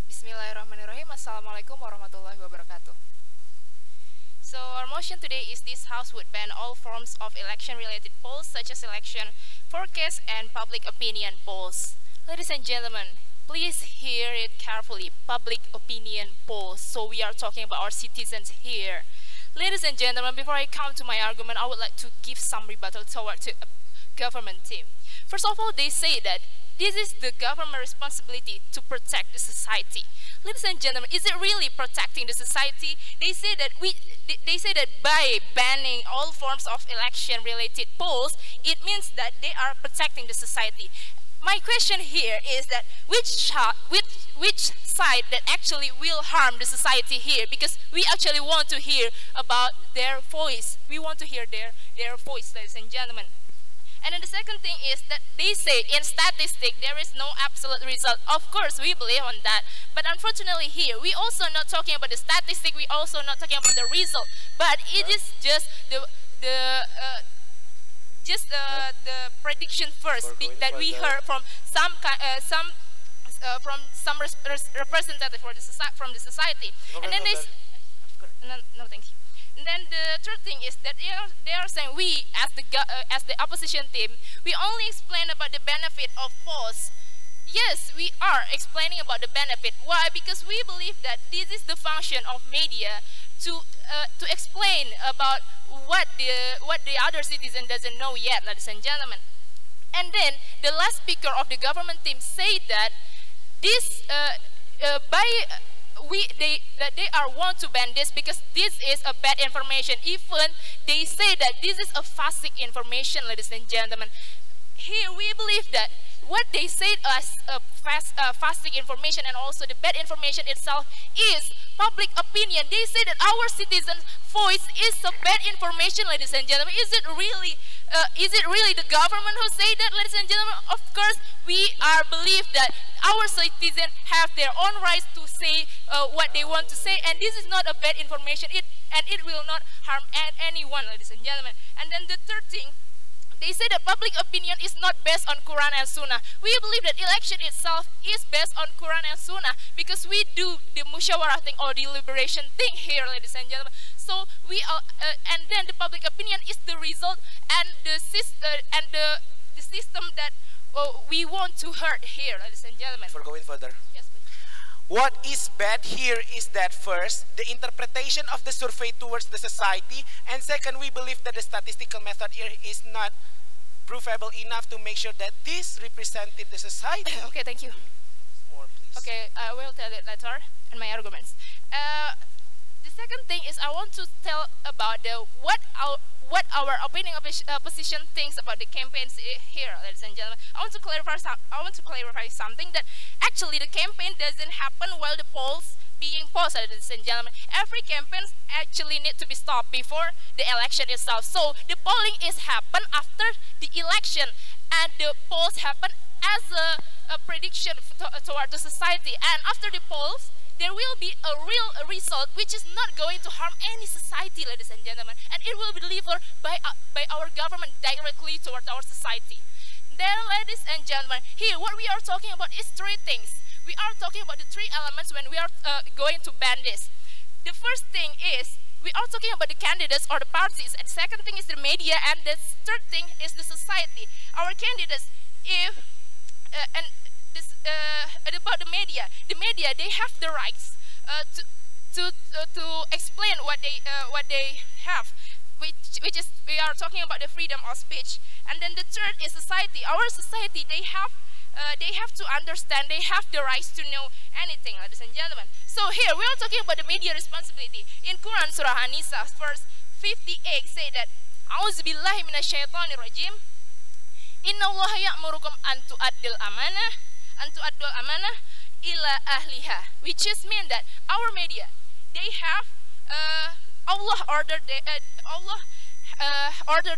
Bismillahirrahmanirrahim. Assalamualaikum warahmatullahi wabarakatuh. So our motion today is this House would ban all forms of election-related polls such as election forecast and public opinion polls. Ladies and gentlemen, please hear it carefully. Public opinion polls. So we are talking about our citizens here. Ladies and gentlemen, before I come to my argument, I would like to give some rebuttal toward the government team. First of all, they say that this is the government responsibility to protect the society. Ladies and gentlemen, is it really protecting the society? They say that by banning all forms of election-related polls, it means that they are protecting the society. My question here is that which side that actually will harm the society here? Because we actually want to hear about their voice. We want to hear their voice, ladies and gentlemen. And then the second thing is that they say in statistics there is no absolute result. Of course, we believe on that. But unfortunately here, we also not talking about the statistic. We also not talking about the result. But it is just the prediction first that we heard from some representative from the society. And then no, thank you. And then the third thing is that they are saying we, as the opposition team, we only explain about the benefit of polls. Yes, we are explaining about the benefit. Why? Because we believe that this is the function of media to explain about what the other citizen doesn't know yet, ladies and gentlemen. And then the last speaker of the government team said that this they want to ban this because this is a bad information. Even they say that this is a falsic information, ladies and gentlemen. Here we believe that what they say as falsic information and also the bad information itself is public opinion. They say that our citizens' voice is a bad information, ladies and gentlemen. Is it really the government who say that, ladies and gentlemen? Of course, we are believe that our citizens have their own rights to say what they want to say, and this is not a bad information. It will not harm anyone, ladies and gentlemen. And then the third thing, they say that public opinion is not based on Quran and Sunnah. We believe that election itself is based on Quran and Sunnah because we do the musyawarah thing or deliberation thing here, ladies and gentlemen. So we are, and then the public opinion is the result and the system that we want to hurt here, ladies and gentlemen. For going further. Yes, please. What is bad here is that first, the interpretation of the survey towards the society, and second, we believe that the statistical method here is not provable enough to make sure that this represented the society. Okay, thank you. More, please. Okay, I will tell it later in my arguments. The second thing is I want to tell about what our opposition thinks about the campaigns here, ladies and gentlemen. I want to clarify something, that actually the campaign doesn't happen while the polls being posted, ladies and gentlemen. Every campaign actually need to be stopped before the election itself. So the polling is happen after the election, and the polls happen as a prediction toward the society. And after the polls, there will be a real result which is not going to harm any society, ladies and gentlemen, and it will be delivered by our government directly toward our society. Then, ladies and gentlemen, here what we are talking about is three things. We are talking about the three elements when we are going to ban this. The first thing is we are talking about the candidates or the parties, and the second thing is the media, and the third thing is the society. Our candidates, about the media they have the rights to explain what they have, which is we are talking about the freedom of speech. And then the third is society. Our society, they have to understand, they have the rights to know anything, ladies and gentlemen. So here we are talking about the media responsibility. In Quran Surah An-Nisa verse 58 say that A'udzubillahi minasyaitonirrajim. Innallaha ya'murukum an tu'addil amanah ila ahliha, which is mean that our media, they have Allah ordered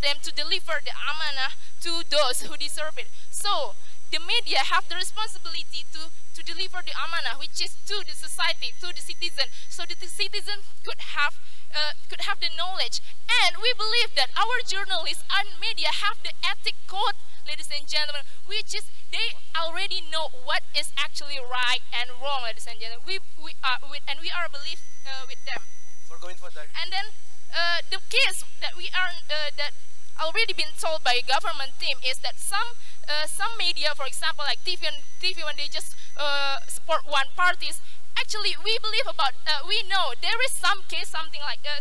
them to deliver the amanah to those who deserve it. So the media have the responsibility to deliver the amanah, which is to the society, to the citizen, so that the citizen could have the knowledge. And we believe that our journalists and media have the ethic code, ladies and gentlemen, which is they already know what is actually right and wrong, ladies and gentlemen. We are believe with them. For going further. And then the case that we are that already been told by a government team is that some media, for example, like TV when they just support one parties. Actually, we believe about we know there is some case something like that.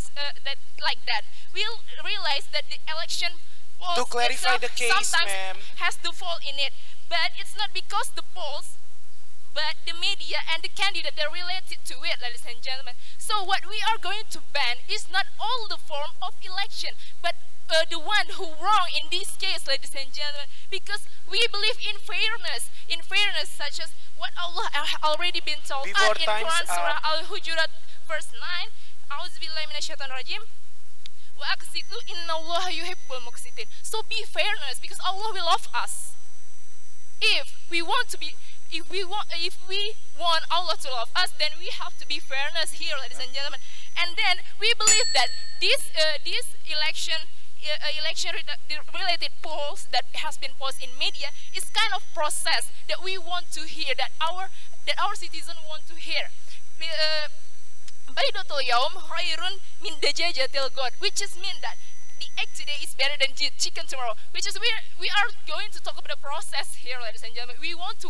We'll realize that the election polls to clarify the case, sometimes has the fault in it, but it's not because the polls, but the media and the candidate that are related to it, ladies and gentlemen. So what we are going to ban is not all the form of election, but the one who wrong in this case, ladies and gentlemen, because we believe in fairness such as what Allah already been told in Quran Surah Al-Hujurat verse 9, A'udzubillahi minasyaitonirrajim, wa aqsitu innallaha yuhibbul muqsitin. So be fairness, because Allah will love us. If we want Allah to love us, then we have to be fairness here, ladies and gentlemen. And then we believe that this election related polls that has been posted in media is kind of process that we want to hear, that our citizens want to hear. Baydatul yawm khairun min dajajatil god, which is mean that the egg today is better than chicken tomorrow, which is we are going to talk about the process here, ladies and gentlemen. We want to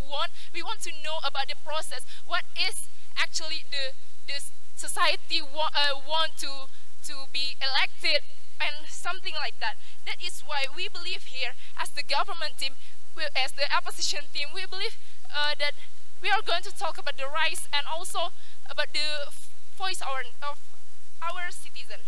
know about the process, what is actually the society want to be elected, and something like that. That is why we believe here, as the government team, as the opposition team, we believe that we are going to talk about the rights and also about the voice of our citizen.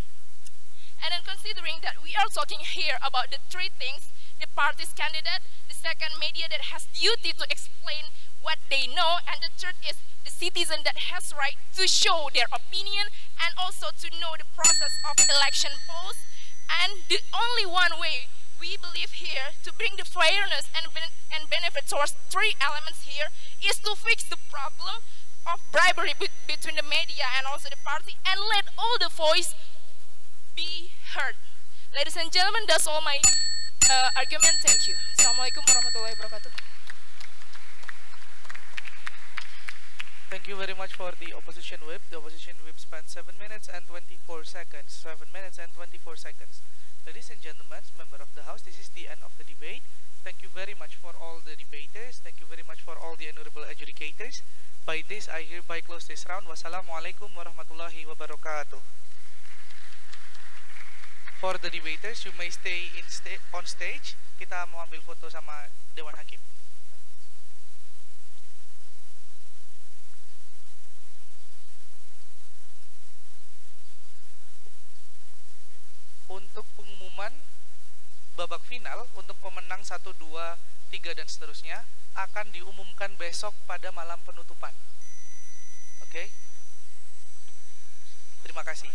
And then considering that we are talking here about the three things, the party's candidate, the second media that has duty to explain what they know, and the third is the citizen that has right to show their opinion and also to know the process of election polls. And the only one way we believe here to bring the fairness and benefit towards three elements here is to fix the problem of bribery between the media and also the party, and let all the voice be heard. Ladies and gentlemen, that's all my argument. Thank you. Assalamualaikum warahmatullahi wabarakatuh. Thank you very much for the opposition whip. The opposition whip spent 7 minutes and 24 seconds. 7 minutes and 24 seconds. Ladies and gentlemen, member of the House, this is the end of the debate. Thank you very much for all the debaters. Thank you very much for all the honorable adjudicators. By this, I hereby close this round. Wassalamualaikum warahmatullahi wabarakatuh. For the debaters, you may stay on stage. Kita mau ambil foto sama Dewan Hakim. Untuk pengumuman babak final untuk pemenang 1, 2, 3 dan seterusnya akan diumumkan besok pada malam penutupan. Oke? Terima kasih.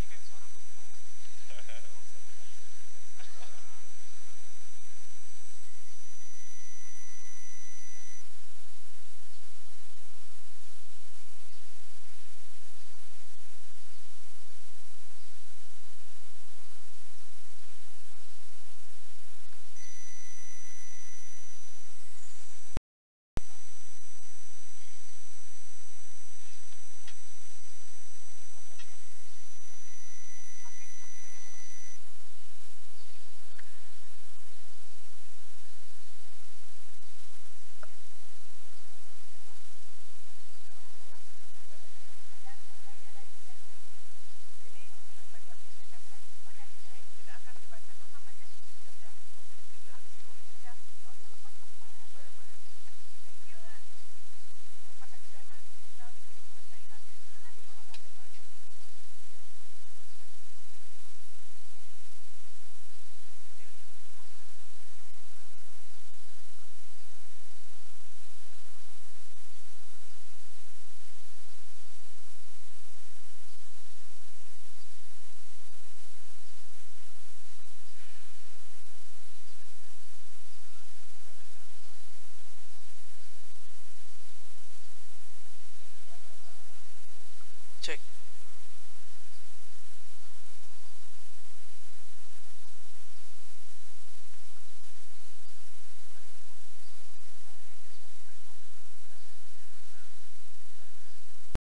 Cek.